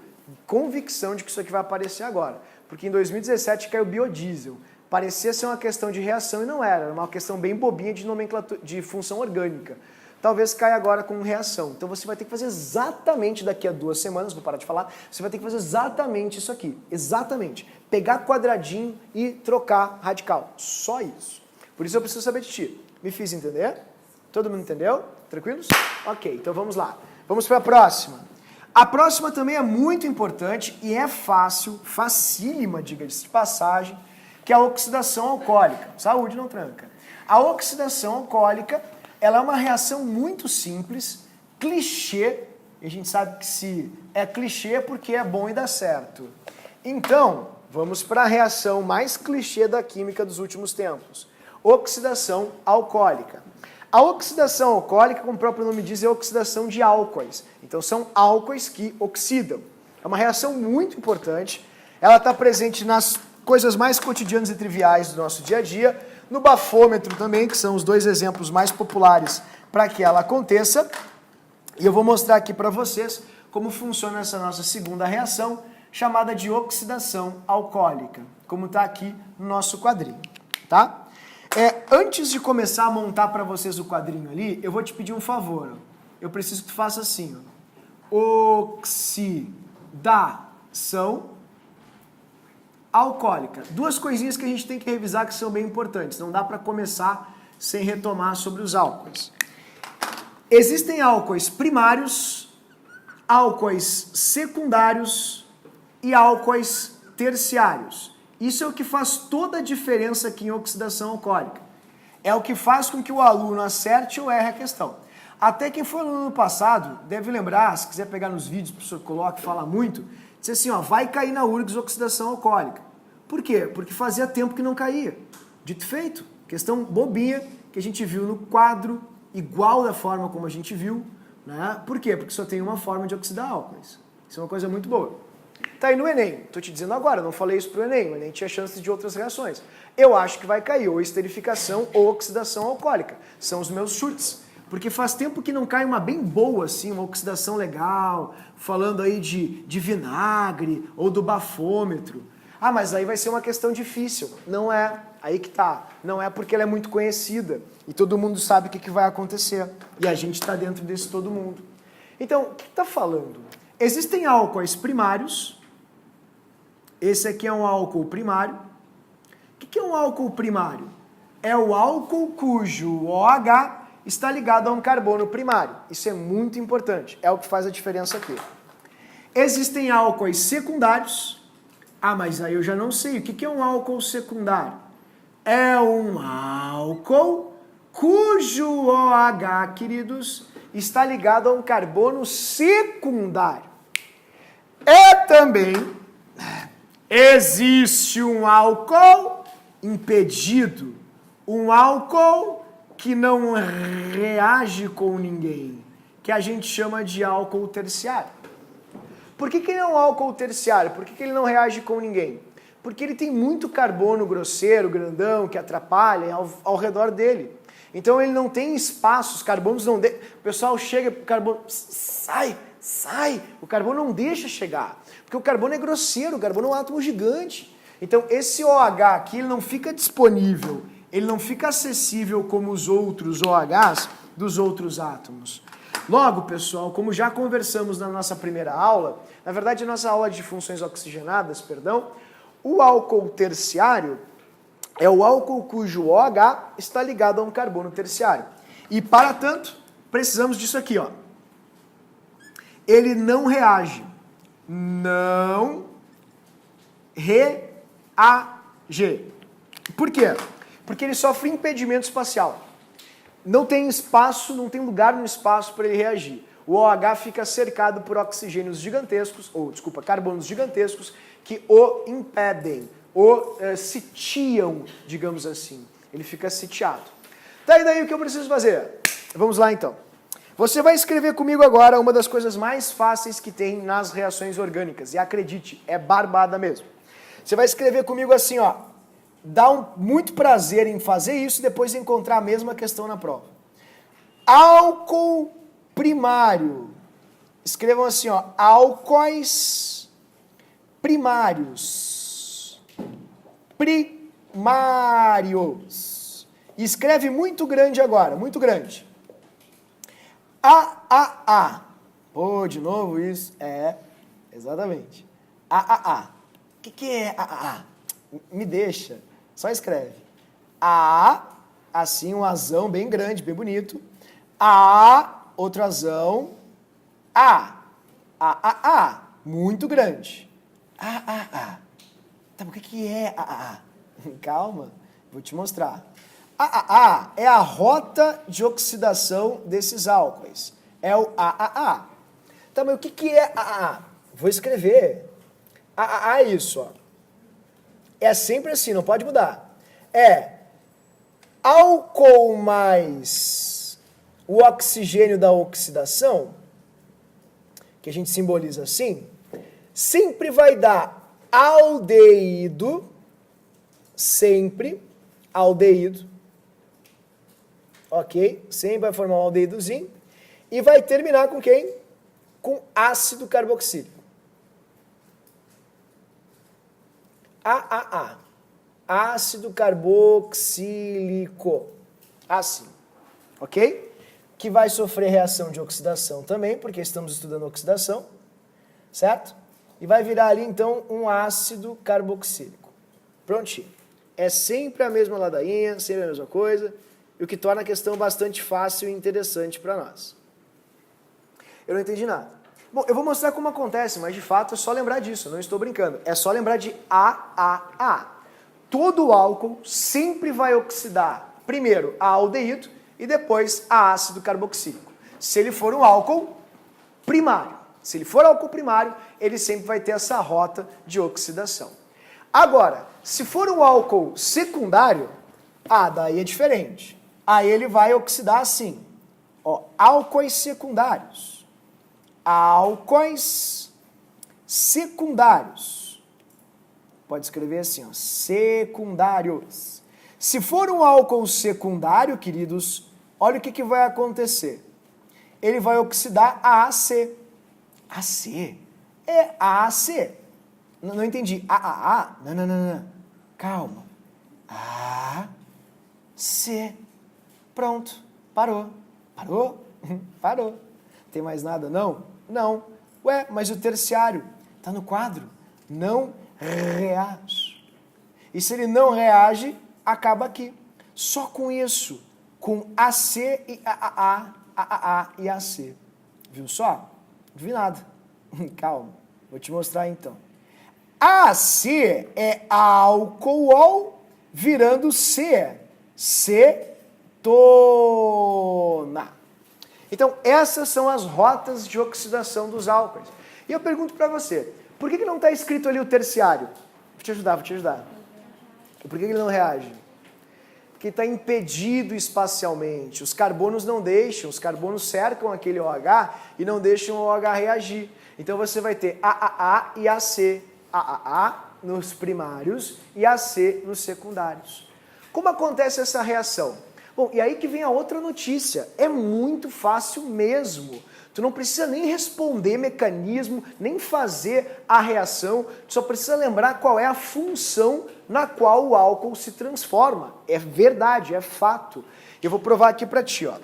convicção de que isso aqui vai aparecer agora. Porque em 2017 caiu o biodiesel. Parecia ser uma questão de reação e não era. Era uma questão bem bobinha de nomenclatura, de função orgânica. Talvez caia agora com reação. Então você vai ter que fazer exatamente daqui a 2 semanas, vou parar de falar, você vai ter que fazer exatamente isso aqui. Exatamente. Pegar quadradinho e trocar radical. Só isso. Por isso eu preciso saber de ti. Me fiz entender? Todo mundo entendeu? Tranquilos? Ok, então vamos lá. Vamos para a próxima. A próxima também é muito importante e é fácil, facílima, diga-se de passagem, que é a oxidação alcoólica. Saúde não tranca. A oxidação alcoólica, ela é uma reação muito simples, clichê, e a gente sabe que se é clichê é porque é bom e dá certo. Então, vamos para a reação mais clichê da química dos últimos tempos. Oxidação alcoólica. A oxidação alcoólica, como o próprio nome diz, é a oxidação de álcoois. Então são álcoois que oxidam. É uma reação muito importante. Ela está presente nas coisas mais cotidianas e triviais do nosso dia a dia, no bafômetro também, que são os 2 exemplos mais populares para que ela aconteça. E eu vou mostrar aqui para vocês como funciona essa nossa segunda reação, chamada de oxidação alcoólica, como está aqui no nosso quadrinho, tá? Antes de começar a montar para vocês o quadrinho ali, eu vou te pedir um favor. Eu preciso que tu faça assim, ó. Oxidação alcoólica. 2 coisinhas que a gente tem que revisar que são bem importantes. Não dá para começar sem retomar sobre os álcoois. Existem álcoois primários, álcoois secundários e álcoois terciários. Isso é o que faz toda a diferença aqui em oxidação alcoólica. É o que faz com que o aluno acerte ou erre a questão. Até quem foi no ano passado deve lembrar, se quiser pegar nos vídeos, o professor coloca e fala muito, diz assim, ó, vai cair na URGS oxidação alcoólica. Por quê? Porque fazia tempo que não caía. Dito e feito. Questão bobinha que a gente viu no quadro, igual da forma como a gente viu. Né? Por quê? Porque só tem uma forma de oxidar álcoois. Isso é uma coisa muito boa. Tá aí no Enem, tô te dizendo agora, não falei isso pro Enem, o Enem tinha chances de outras reações. Eu acho que vai cair ou esterificação ou oxidação alcoólica, são os meus chutes. Porque faz tempo que não cai uma bem boa, assim, uma oxidação legal, falando aí de vinagre ou do bafômetro. Ah, mas aí vai ser uma questão difícil. Não é, aí que tá. Não é porque ela é muito conhecida e todo mundo sabe o que vai acontecer. E a gente está dentro desse todo mundo. Então, o que está falando? Existem álcoois primários. Esse aqui é um álcool primário. O que é um álcool primário? É o álcool cujo OH está ligado a um carbono primário. Isso é muito importante. É o que faz a diferença aqui. Existem álcoois secundários. Ah, mas aí eu já não sei. O que é um álcool secundário? É um álcool cujo OH, queridos, está ligado a um carbono secundário. E também existe um álcool impedido, um álcool que não reage com ninguém, que a gente chama de álcool terciário. Por que ele é um álcool terciário? Por que ele não reage com ninguém? Porque ele tem muito carbono grosseiro, grandão, que atrapalha ao redor dele. Então ele não tem espaço, os carbonos não deixam. O pessoal chega, o carbono sai. O carbono não deixa chegar. Porque o carbono é grosseiro, o carbono é um átomo gigante. Então esse OH aqui ele não fica disponível, ele não fica acessível como os outros OHs dos outros átomos. Logo, pessoal, como já conversamos na nossa primeira aula, na verdade, a nossa aula de funções oxigenadas, perdão, o álcool terciário é o álcool cujo OH está ligado a um carbono terciário. E, para tanto, precisamos disso aqui, ó. Ele não reage. Não reage. Por quê? Porque ele sofre impedimento espacial. Não tem espaço, não tem lugar no espaço para ele reagir. O OH fica cercado por oxigênios gigantescos, carbonos gigantescos, que o impedem, o sitiam, digamos assim. Ele fica sitiado. Daí o que eu preciso fazer? Vamos lá então. Você vai escrever comigo agora uma das coisas mais fáceis que tem nas reações orgânicas. E acredite, é barbada mesmo. Você vai escrever comigo assim, ó. Dá muito prazer em fazer isso e depois encontrar a mesma questão na prova. Álcool primário. Escrevam assim, ó. Álcoois primários. Primários. E escreve muito grande agora, muito grande. AAA. Pô, de novo isso? É, exatamente. AAA. O que é AAA? Me deixa. Só escreve. A, assim, um azão bem grande, bem bonito. A, outro azão. A. Muito grande. AAA. Tá, o que é AAA? Calma, vou te mostrar. AAA é a rota de oxidação desses álcoois. É o AAA. Tá, mas o que é AAA? Vou escrever. AAA é isso, ó. É sempre assim, não pode mudar. É álcool mais o oxigênio da oxidação, que a gente simboliza assim, sempre vai dar aldeído, sempre aldeído, ok? Sempre vai formar um aldeídozinho, e vai terminar com quem? Com ácido carboxílico. AAA. Ácido carboxílico. Assim. Ok? Que vai sofrer reação de oxidação também, porque estamos estudando oxidação. Certo? E vai virar ali, então, um ácido carboxílico. Prontinho. É sempre a mesma ladainha, sempre a mesma coisa, e o que torna a questão bastante fácil e interessante para nós. Eu não entendi nada. Bom, eu vou mostrar como acontece, mas de fato é só lembrar disso, não estou brincando. É só lembrar de AAA. Todo álcool sempre vai oxidar primeiro a aldeído e depois a ácido carboxílico. Se ele for um álcool primário. Se ele for álcool primário, ele sempre vai ter essa rota de oxidação. Agora, se for um álcool secundário, daí é diferente. Aí ele vai oxidar assim. Ó, álcoois secundários. Álcoois secundários. Pode escrever assim, ó, secundários. Se for um álcool secundário, queridos, olha o que vai acontecer. Ele vai oxidar a AC. AC? É AAC. Não entendi. AAA? Não. Calma. AC. Pronto. Parou. Parou. Tem mais nada? Não? Não. Ué, mas o terciário está no quadro. Não reage. E se ele não reage, acaba aqui. Só com isso. Com AC e AAA e AC. Viu só? Não vi nada. Calma. Vou te mostrar então. AC é álcool virando C. Cetona. Então, essas são as rotas de oxidação dos álcoois. E eu pergunto para você, por que não está escrito ali o terciário? Vou te ajudar. E por que ele não reage? Porque está impedido espacialmente. Os carbonos não deixam, os carbonos cercam aquele OH e não deixam o OH reagir. Então você vai ter AAA e AC. AAA nos primários e AC nos secundários. Como acontece essa reação? Bom, e aí que vem a outra notícia. É muito fácil mesmo. Tu não precisa nem responder mecanismo, nem fazer a reação. Tu só precisa lembrar qual é a função na qual o álcool se transforma. É verdade, é fato. Eu vou provar aqui para ti, ó.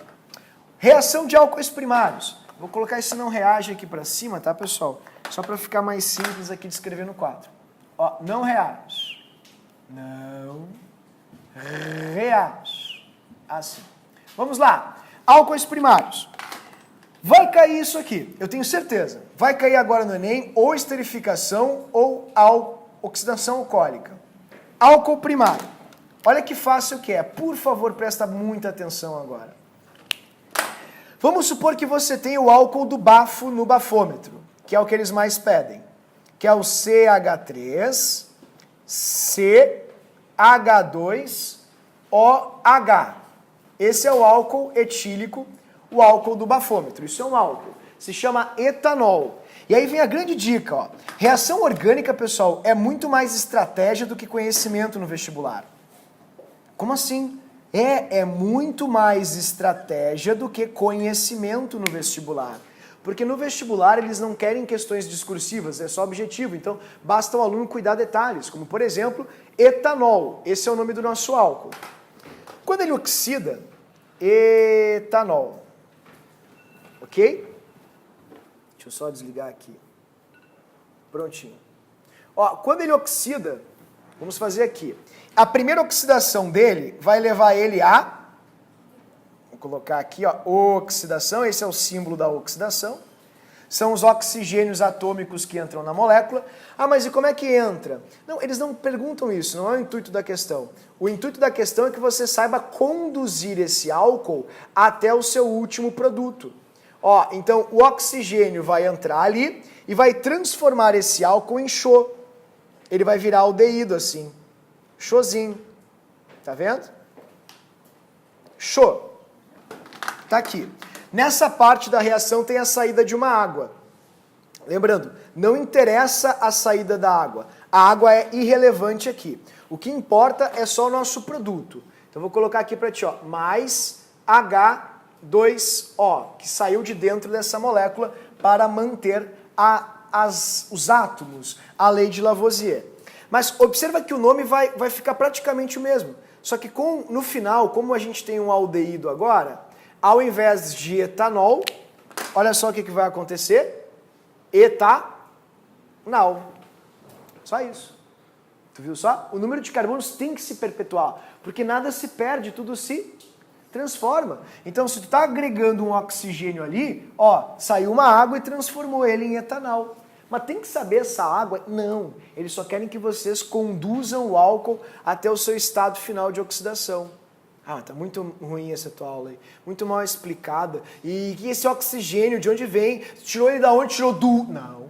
Reação de álcoois primários. Vou colocar esse não reage aqui para cima, tá, pessoal? Só para ficar mais simples aqui de escrever no quadro. Ó, não reage. Não reage. Assim. Vamos lá. Álcoois primários. Vai cair isso aqui, eu tenho certeza. Vai cair agora no Enem ou esterificação ou oxidação alcoólica. Álcool primário. Olha que fácil que é. Por favor, presta muita atenção agora. Vamos supor que você tem o álcool do bafo no bafômetro, que é o que eles mais pedem, que é o CH3, CH2, OH. Esse é o álcool etílico o álcool do bafômetro. Isso é um álcool. Se chama etanol. E aí vem a grande dica, ó. Reação orgânica, pessoal, é muito mais estratégia do que conhecimento no vestibular. Como assim? É muito mais estratégia do que conhecimento no vestibular. Porque no vestibular eles não querem questões discursivas, é só objetivo. Então basta o aluno cuidar detalhes, como por exemplo, etanol. Esse é o nome do nosso álcool. Quando ele oxida, etanol. Ok? Deixa eu só desligar aqui. Prontinho. Ó, quando ele oxida, vamos fazer aqui. A primeira oxidação dele vai levar ele a... Vou colocar aqui, ó, oxidação. Esse é o símbolo da oxidação. São os oxigênios atômicos que entram na molécula. Ah, mas e como é que entra? Não, eles não perguntam isso, não é o intuito da questão. O intuito da questão é que você saiba conduzir esse álcool até o seu último produto. Ó, então o oxigênio vai entrar ali e vai transformar esse álcool em Xô. Ele vai virar aldeído assim. Xôzinho. Tá vendo? Xô. Tá aqui. Nessa parte da reação tem a saída de uma água. Lembrando, não interessa a saída da água. A água é irrelevante aqui. O que importa é só o nosso produto. Então vou colocar aqui para ti, ó, mais H2O, que saiu de dentro dessa molécula para manter os átomos, a lei de Lavoisier. Mas observa que o nome vai ficar praticamente o mesmo. Só que no final, como a gente tem um aldeído agora, ao invés de etanol, olha só o que vai acontecer. Etanol. Só isso. Tu viu só? O número de carbonos tem que se perpetuar, porque nada se perde, tudo se transforma. Então, se tu está agregando um oxigênio ali, ó, saiu uma água e transformou ele em etanol. Mas tem que saber essa água? Não. Eles só querem que vocês conduzam o álcool até o seu estado final de oxidação. Ah, tá muito ruim essa tua aula aí. Muito mal explicada. E esse oxigênio, de onde vem? Tirou ele da onde? Tirou do... Não.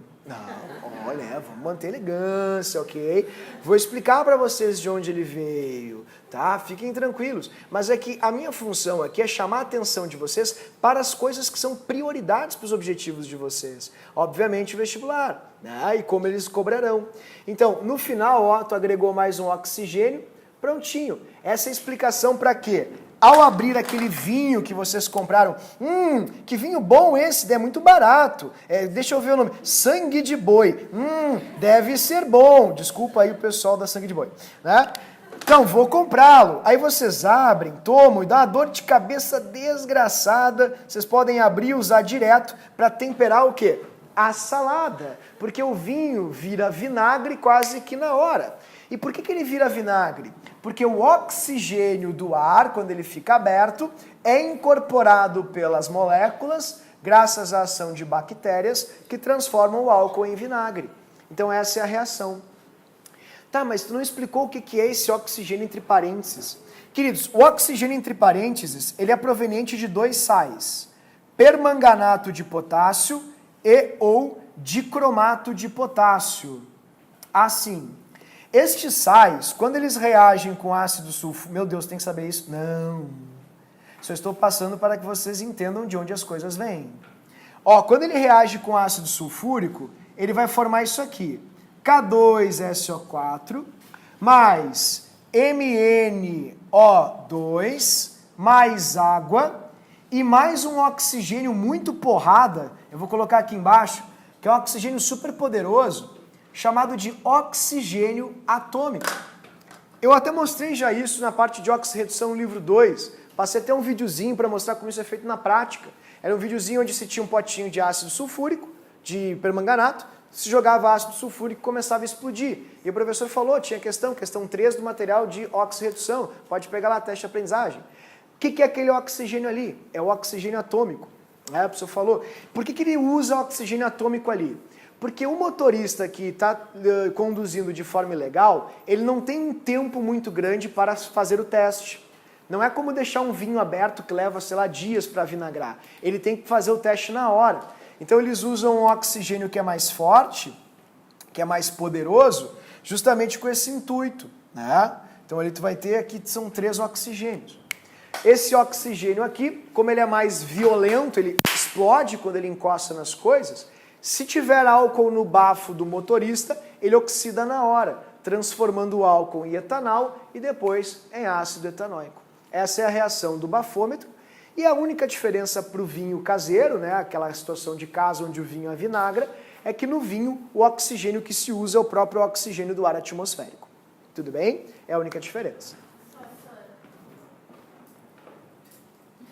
Olha, vamos manter elegância, ok? Vou explicar para vocês de onde ele veio, tá? Fiquem tranquilos. Mas é que a minha função aqui é chamar a atenção de vocês para as coisas que são prioridades para os objetivos de vocês. Obviamente o vestibular, né? E como eles cobrarão. Então, no final, ó, tu agregou mais um oxigênio, prontinho. Essa é a explicação para quê? Ao abrir aquele vinho que vocês compraram, que vinho bom esse, é muito barato. Deixa eu ver o nome, sangue de boi. Deve ser bom. Desculpa aí o pessoal da sangue de boi, né? Então, vou comprá-lo. Aí vocês abrem, tomam e dá uma dor de cabeça desgraçada. Vocês podem abrir e usar direto para temperar o quê? A salada. Porque o vinho vira vinagre quase que na hora. E por que ele vira vinagre? Porque o oxigênio do ar, quando ele fica aberto, é incorporado pelas moléculas, graças à ação de bactérias, que transformam o álcool em vinagre. Então essa é a reação. Tá, mas tu não explicou o que é esse oxigênio entre parênteses. Queridos, o oxigênio entre parênteses, ele é proveniente de dois sais. Permanganato de potássio e ou dicromato de potássio. Assim. Estes sais, quando eles reagem com ácido sulfúrico... Meu Deus, tem que saber isso? Não. Só estou passando para que vocês entendam de onde as coisas vêm. Ó, quando ele reage com ácido sulfúrico, ele vai formar isso aqui. K2SO4 mais MnO2 mais água e mais um oxigênio muito porrada. Eu vou colocar aqui embaixo, que é um oxigênio super poderoso, chamado de oxigênio atômico. Eu até mostrei já isso na parte de oxirredução no livro 2. Passei até um videozinho para mostrar como isso é feito na prática. Era um videozinho onde se tinha um potinho de ácido sulfúrico, de permanganato, se jogava ácido sulfúrico e começava a explodir. E o professor falou, tinha questão 3 do material de oxirredução. Pode pegar lá, teste de aprendizagem. O que é aquele oxigênio ali? É o oxigênio atômico. O professor falou. Por que ele usa oxigênio atômico ali? Porque o motorista que está conduzindo de forma ilegal, ele não tem um tempo muito grande para fazer o teste. Não é como deixar um vinho aberto que leva, sei lá, dias para vinagrar. Ele tem que fazer o teste na hora. Então eles usam um oxigênio que é mais forte, que é mais poderoso, justamente com esse intuito, né? Então ali tu vai ter aqui, são 3 oxigênios. esse oxigênio aqui, como ele é mais violento, ele explode quando ele encosta nas coisas, se tiver álcool no bafo do motorista, ele oxida na hora, transformando o álcool em etanol e depois em ácido etanóico. Essa é a reação do bafômetro. E a única diferença para o vinho caseiro, né, aquela situação de casa onde o vinho é vinagra, é que no vinho o oxigênio que se usa é o próprio oxigênio do ar atmosférico. Tudo bem? É a única diferença. Professora,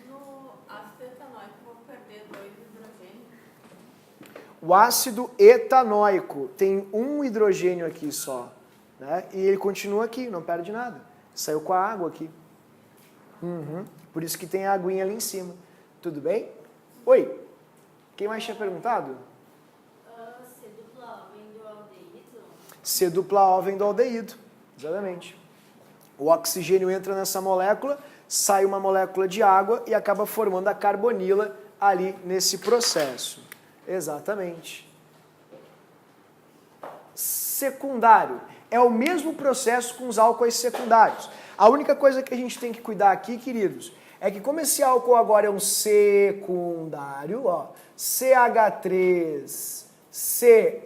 no ácido etanóico vou perder 2 hidrogênios. O ácido etanóico tem um hidrogênio aqui só, né? E ele continua aqui, não perde nada. Saiu com a água aqui. Por isso que tem a aguinha ali em cima. Tudo bem? Oi? Quem mais tinha perguntado? C dupla O vem do aldeído? C dupla O vem do aldeído. Exatamente. O oxigênio entra nessa molécula, sai uma molécula de água e acaba formando a carbonila ali nesse processo. Exatamente. Secundário. É o mesmo processo com os álcoois secundários. A única coisa que a gente tem que cuidar aqui, queridos, é que como esse álcool agora é um secundário, ó, CH3, CH,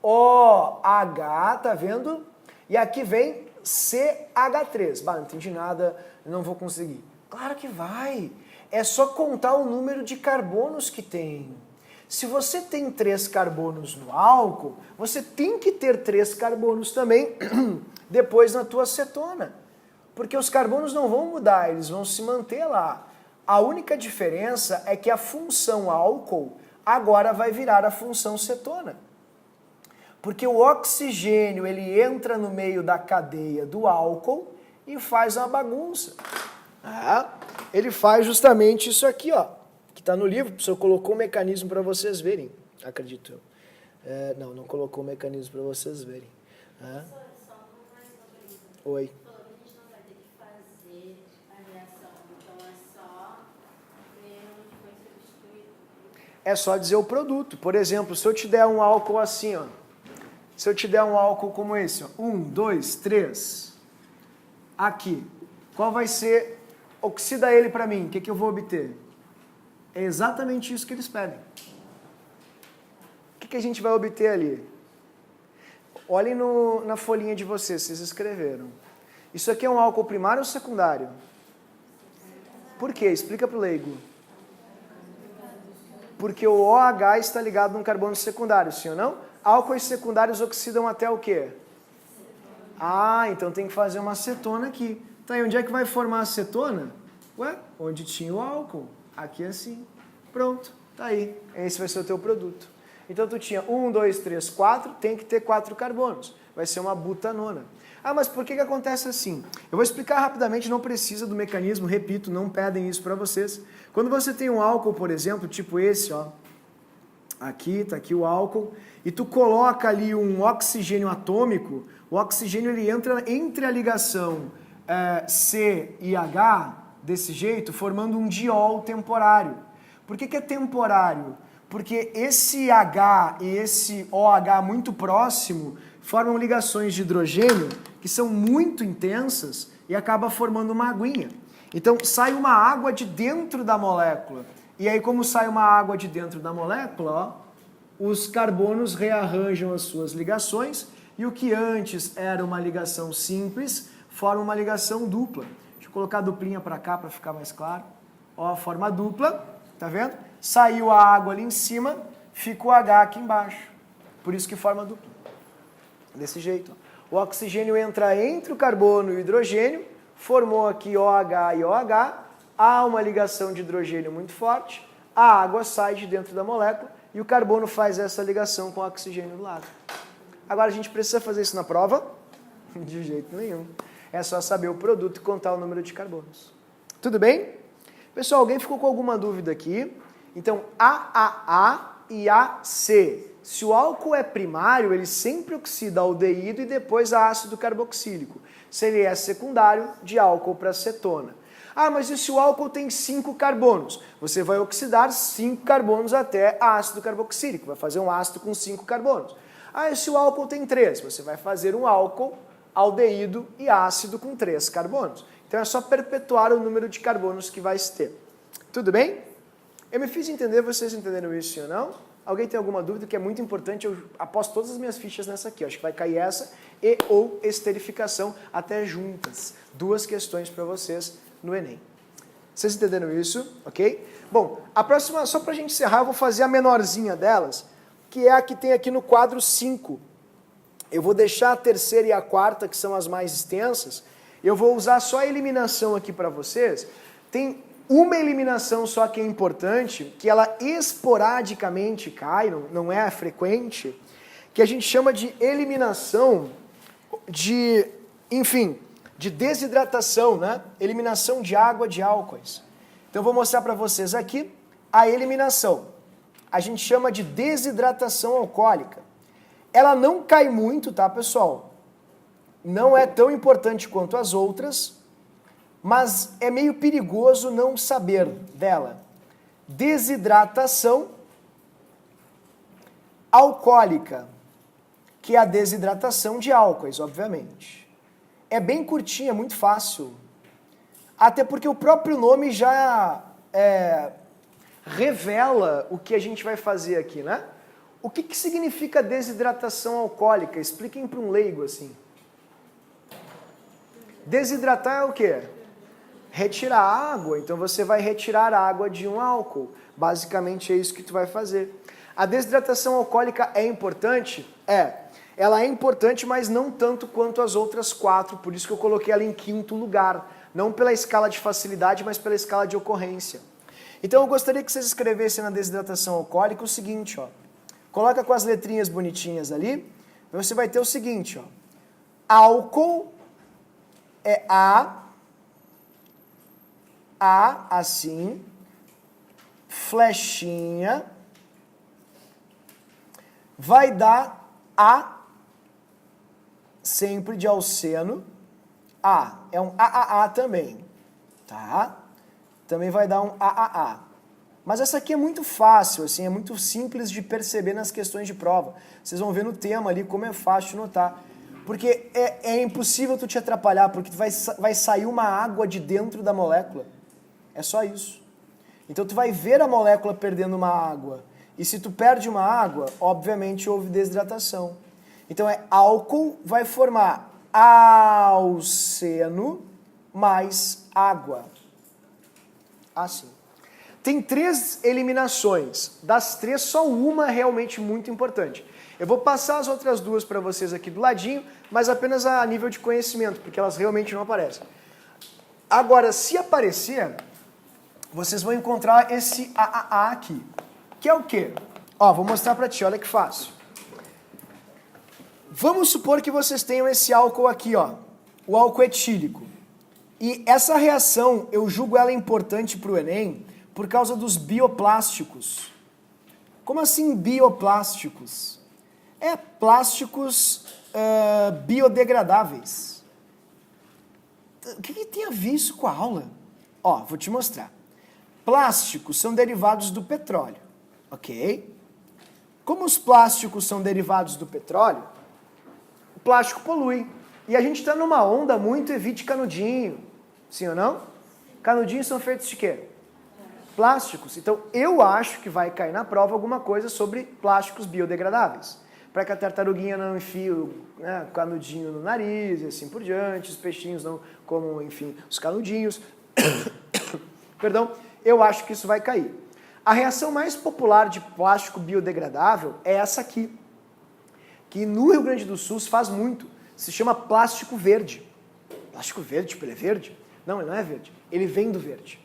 OH, tá vendo? E aqui vem CH3. Bah, não entendi nada, não vou conseguir. Claro que vai. É só contar o número de carbonos que tem. Se você tem 3 carbonos no álcool, você tem que ter 3 carbonos também depois na tua cetona. Porque os carbonos não vão mudar, eles vão se manter lá. A única diferença é que a função álcool agora vai virar a função cetona. Porque o oxigênio ele entra no meio da cadeia do álcool e faz uma bagunça. Ele faz justamente isso aqui, ó, que está no livro. O professor colocou um mecanismo para vocês verem, acredito eu. Não colocou o mecanismo para vocês verem. Professor, só mais sobre isso. Oi. Falou que a gente não vai ter que fazer a reação, então é só ver onde foi substituído. É só dizer o produto. Por exemplo, se eu te der um álcool assim, ó. Se eu te der um álcool como esse, ó, 1, 2, 3, aqui, qual vai ser? Oxida ele para mim, o que eu vou obter? É exatamente isso que eles pedem. O que a gente vai obter ali? Olhem na folhinha de vocês escreveram. Isso aqui é um álcool primário ou secundário? Por quê? Explica para o leigo. Porque o OH está ligado num carbono secundário, sim ou não? Álcoois secundários oxidam até o quê? Então tem que fazer uma acetona aqui. Tá, e onde é que vai formar a acetona? Ué, onde tinha o álcool. Aqui assim. Pronto, tá aí. Esse vai ser o teu produto. Então tu tinha 1, 2, 3, 4, tem que ter 4 carbonos. Vai ser uma butanona. Mas por que acontece assim? Eu vou explicar rapidamente, não precisa do mecanismo, repito, não pedem isso para vocês. Quando você tem um álcool, por exemplo, tipo esse, ó, aqui, tá aqui o álcool, e tu coloca ali um oxigênio atômico, o oxigênio ele entra entre a ligação C e H, desse jeito, formando um diol temporário. Por que é temporário? Porque esse H e esse OH muito próximo formam ligações de hidrogênio que são muito intensas e acaba formando uma aguinha. Então sai uma água de dentro da molécula. E aí como sai uma água de dentro da molécula, ó, os carbonos rearranjam as suas ligações e o que antes era uma ligação simples forma uma ligação dupla. Deixa eu colocar a duplinha para cá para ficar mais claro. Ó, forma dupla, tá vendo? Saiu a água ali em cima, fica o H aqui embaixo. Por isso que forma dupla. Desse jeito. Ó. O oxigênio entra entre o carbono e o hidrogênio, formou aqui OH e OH, há uma ligação de hidrogênio muito forte, a água sai de dentro da molécula e o carbono faz essa ligação com o oxigênio do lado. Agora a gente precisa fazer isso na prova? De jeito nenhum. É só saber o produto e contar o número de carbonos. Tudo bem? Pessoal, alguém ficou com alguma dúvida aqui? Então, AAA e AC. Se o álcool é primário, ele sempre oxida aldeído e depois ácido carboxílico. Se ele é secundário, de álcool para cetona. Mas e se o álcool tem 5 carbonos? Você vai oxidar 5 carbonos até ácido carboxílico. Vai fazer um ácido com 5 carbonos. E se o álcool tem 3? Você vai fazer um álcool aldeído e ácido com 3 carbonos. Então é só perpetuar o número de carbonos que vai se ter. Tudo bem? Eu me fiz entender, vocês entenderam isso ou não? Alguém tem alguma dúvida que é muito importante? Eu aposto todas as minhas fichas nessa aqui. Acho que vai cair essa e ou esterificação até juntas. 2 questões para vocês no Enem. Vocês entenderam isso? Ok? Bom, a próxima, só para a gente encerrar, eu vou fazer a menorzinha delas, que é a que tem aqui no quadro 5. Eu vou deixar a terceira e a quarta, que são as mais extensas. Eu vou usar só a eliminação aqui para vocês. Tem uma eliminação só que é importante, que ela esporadicamente cai, não é frequente, que a gente chama de eliminação de, enfim, de desidratação, né? Eliminação de água de álcoois. Então eu vou mostrar para vocês aqui a eliminação. A gente chama de desidratação alcoólica. Ela não cai muito, tá, pessoal? Não é tão importante quanto as outras, mas é meio perigoso não saber dela. Desidratação alcoólica, que é a desidratação de álcoois, obviamente. É bem curtinha, é muito fácil. Até porque o próprio nome já revela o que a gente vai fazer aqui, né? O que significa desidratação alcoólica? Expliquem para um leigo assim. Desidratar é o quê? Retirar água, então você vai retirar a água de um álcool. Basicamente é isso que tu vai fazer. A desidratação alcoólica é importante? É. Ela é importante, mas não tanto quanto as outras 4, por isso que eu coloquei ela em 5º lugar. Não pela escala de facilidade, mas pela escala de ocorrência. Então eu gostaria que vocês escrevessem na desidratação alcoólica o seguinte, ó. Coloca com as letrinhas bonitinhas ali, você vai ter o seguinte, ó. Álcool é A assim, flechinha, vai dar A, sempre de alceno, A, é um AAA também, tá? Também vai dar um AAA. Mas essa aqui é muito fácil, assim, é muito simples de perceber nas questões de prova. Vocês vão ver no tema ali como é fácil de notar. Porque é impossível tu te atrapalhar, porque tu vai sair uma água de dentro da molécula. É só isso. Então tu vai ver a molécula perdendo uma água. E se tu perde uma água, obviamente houve desidratação. Então álcool vai formar alceno mais água. Assim. Tem 3 eliminações. Das 3, só uma é realmente muito importante. Eu vou passar as outras 2 para vocês aqui do ladinho, mas apenas a nível de conhecimento, porque elas realmente não aparecem. Agora, se aparecer, vocês vão encontrar esse AAA aqui, que é o quê? Ó, vou mostrar para ti, olha que fácil. Vamos supor que vocês tenham esse álcool aqui, ó, o álcool etílico. E essa reação, eu julgo ela importante para o Enem por causa dos bioplásticos. Como assim bioplásticos? É plásticos biodegradáveis. O que tem a ver isso com a aula? Ó, vou te mostrar. Plásticos são derivados do petróleo, ok? Como os plásticos são derivados do petróleo, o plástico polui. E a gente está numa onda muito evite canudinho, sim ou não? Canudinhos são feitos de quê? Plásticos. Então, eu acho que vai cair na prova alguma coisa sobre plásticos biodegradáveis. Para que a tartaruguinha não enfie o canudinho no nariz e assim por diante, os peixinhos não comam, enfim, os canudinhos. Perdão, eu acho que isso vai cair. A reação mais popular de plástico biodegradável é essa aqui, que no Rio Grande do Sul se faz muito. Se chama plástico verde. Plástico verde, tipo, ele é verde? Não, ele não é verde. Ele vem do verde.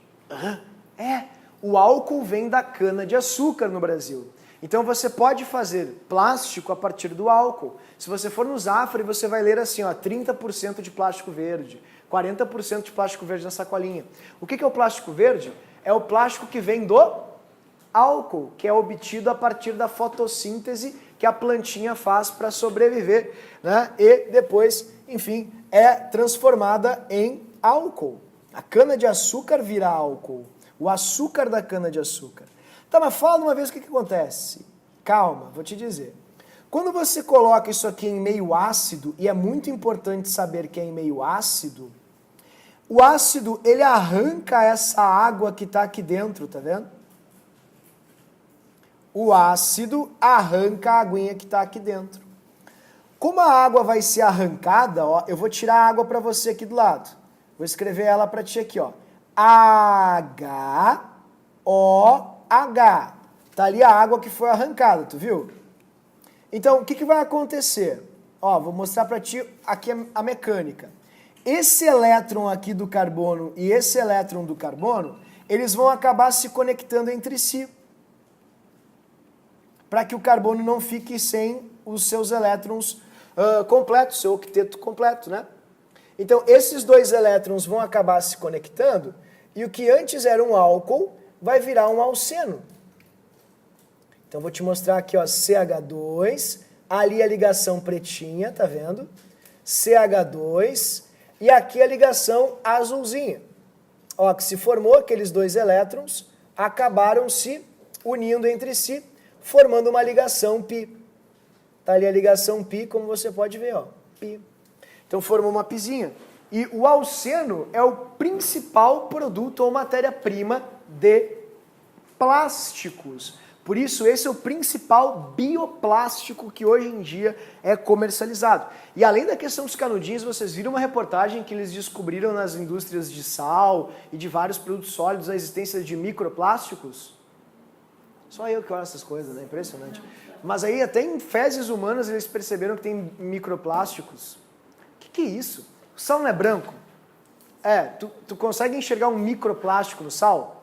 O álcool vem da cana-de-açúcar no Brasil. Então você pode fazer plástico a partir do álcool. Se você for no Zafari, você vai ler assim, ó, 30% de plástico verde, 40% de plástico verde na sacolinha. O que é o plástico verde? É o plástico que vem do álcool, que é obtido a partir da fotossíntese que a plantinha faz para sobreviver, né? E depois, enfim, é transformada em álcool. A cana-de-açúcar vira álcool. O açúcar da cana-de-açúcar. Tá, mas fala uma vez o que acontece. Calma, vou te dizer. Quando você coloca isso aqui em meio ácido, e é muito importante saber que é em meio ácido, O ácido, ele arranca essa água que está aqui dentro, tá vendo? O ácido arranca a aguinha que está aqui dentro. Como a água vai ser arrancada, ó, eu vou tirar a água para você aqui do lado. Vou escrever ela para ti aqui, ó. H-O-H. Tá ali a água que foi arrancada, tu viu? Então, o que vai acontecer? Ó, vou mostrar para ti aqui a mecânica. Esse elétron aqui do carbono e esse elétron do carbono, eles vão acabar se conectando entre si. Para que o carbono não fique sem os seus elétrons completos, seu octeto completo, né? Então, esses dois elétrons vão acabar se conectando e o que antes era um álcool vai virar um alceno. Então, vou te mostrar aqui, ó, CH2, ali a ligação pretinha, tá vendo? CH2 e aqui a ligação azulzinha. Ó, que se formou, aqueles dois elétrons acabaram se unindo entre si, formando uma ligação π. Tá ali a ligação π, como você pode ver, ó, π. Então formou uma pizinha. E o alceno é o principal produto ou matéria-prima de plásticos. Por isso, esse é o principal bioplástico que hoje em dia é comercializado. E além da questão dos canudinhos, vocês viram uma reportagem que eles descobriram nas indústrias de sal e de vários produtos sólidos a existência de microplásticos? Só eu que olho essas coisas, né? Impressionante. Mas aí até em fezes humanas eles perceberam que tem microplásticos. O que é isso? O sal não é branco? Tu consegue enxergar um microplástico no sal?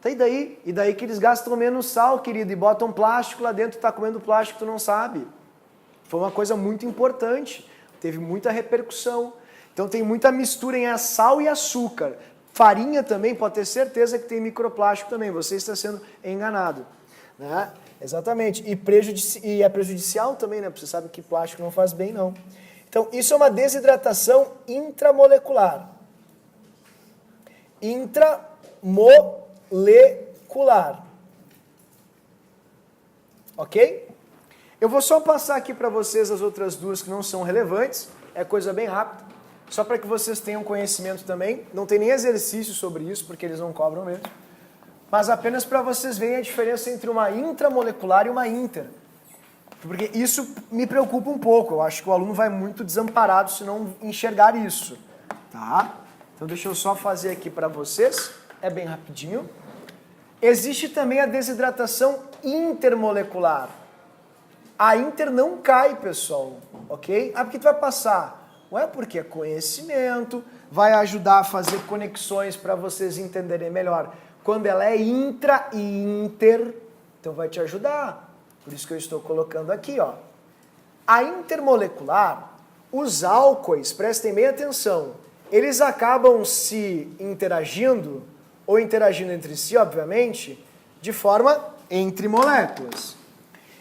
Tá, e daí que eles gastam menos sal, querido, e botam plástico lá dentro, tá comendo plástico, tu não sabe. Foi uma coisa muito importante, teve muita repercussão. Então tem muita mistura em sal e açúcar. Farinha também, pode ter certeza que tem microplástico também, você está sendo enganado. Né? Exatamente, e é prejudicial também, né? Porque você sabe que plástico não faz bem, não. Então, isso é uma desidratação intramolecular. Intramolecular. Ok? Eu vou só passar aqui para vocês as outras duas que não são relevantes, é coisa bem rápida, só para que vocês tenham conhecimento também. Não tem nem exercício sobre isso, porque eles não cobram mesmo. Mas apenas para vocês verem a diferença entre uma intramolecular e uma inter. Porque isso me preocupa um pouco. Eu acho que o aluno vai muito desamparado se não enxergar isso. Tá? Então deixa eu só fazer aqui para vocês. É bem rapidinho. Existe também a desidratação intermolecular. A inter não cai, pessoal. Ok? Porque tu vai passar. Ué, porque é conhecimento. Vai ajudar a fazer conexões para vocês entenderem melhor. Quando ela é intra e inter, então vai te ajudar. Por isso que eu estou colocando aqui, ó. A intermolecular, os álcoois, prestem bem atenção, eles acabam se interagindo, ou interagindo entre si, obviamente, de forma entre moléculas.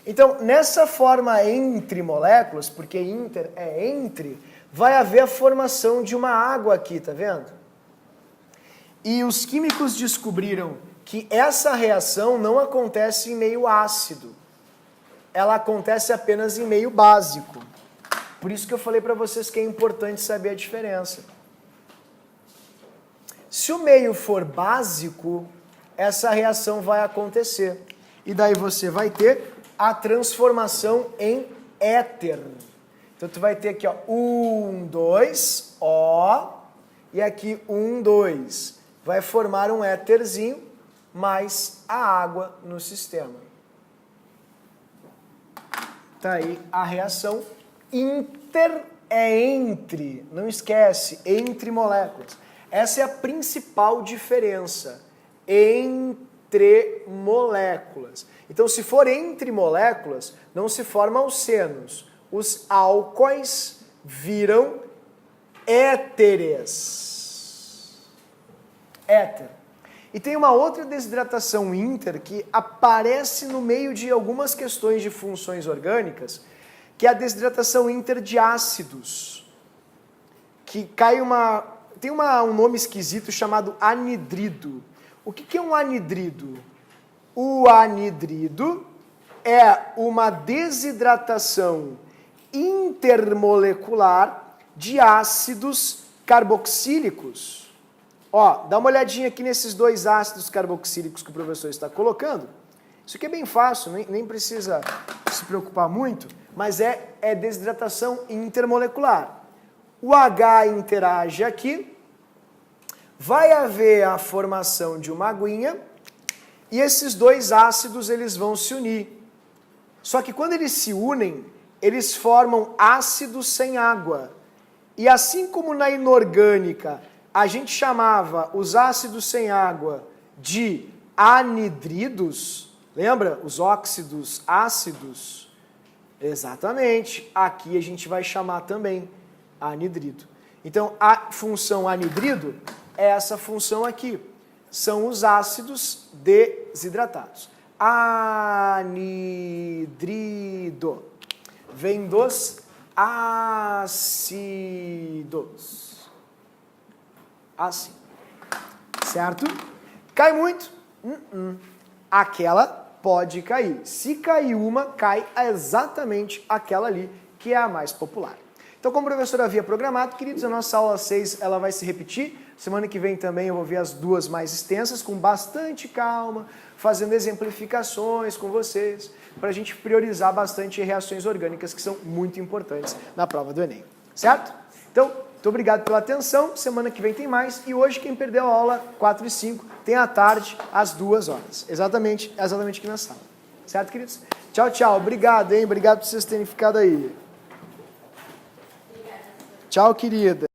Então, nessa forma entre moléculas, porque inter é entre, vai haver a formação de uma água aqui, tá vendo? E os químicos descobriram que essa reação não acontece em meio ácido. Ela acontece apenas em meio básico. Por isso que eu falei para vocês que é importante saber a diferença. Se o meio for básico, essa reação vai acontecer. E daí você vai ter a transformação em éter. Então tu vai ter aqui, ó, 1, 2, O, e aqui 1, 2. Vai formar um éterzinho mais a água no sistema. Tá aí a reação. Inter é entre, não esquece, entre moléculas. Essa é a principal diferença entre moléculas. Então, se for entre moléculas, não se formam alcenos. Os álcoois viram éteres. Éter. E tem uma outra desidratação inter que aparece no meio de algumas questões de funções orgânicas, que é a desidratação inter de ácidos. Que cai tem um nome esquisito chamado anidrido. O que é um anidrido? O anidrido é uma desidratação intermolecular de ácidos carboxílicos. Ó, dá uma olhadinha aqui nesses dois ácidos carboxílicos que o professor está colocando. Isso aqui é bem fácil, nem precisa se preocupar muito, mas é desidratação intermolecular. O H interage aqui, vai haver a formação de uma aguinha, e esses dois ácidos eles vão se unir. Só que quando eles se unem, eles formam ácidos sem água. E assim como na inorgânica a gente chamava os ácidos sem água de anidridos, lembra? Os óxidos ácidos? Exatamente. Aqui a gente vai chamar também anidrido. Então a função anidrido é essa função aqui. São os ácidos desidratados. Anidrido vem dos ácidos. Assim. Certo? Cai muito? Aquela pode cair. Se cair uma, cai exatamente aquela ali, que é a mais popular. Então, como o professor havia programado, queridos, a nossa aula 6 ela vai se repetir. Semana que vem também eu vou ver as duas mais extensas, com bastante calma, fazendo exemplificações com vocês, para a gente priorizar bastante reações orgânicas, que são muito importantes na prova do Enem. Certo? Então, muito obrigado pela atenção. Semana que vem tem mais. E hoje, quem perdeu a aula 4 e 5, tem à tarde, às 2 horas. Exatamente aqui na sala. Certo, queridos? Tchau, tchau. Obrigado, hein? Obrigado por vocês terem ficado aí. Tchau, querida.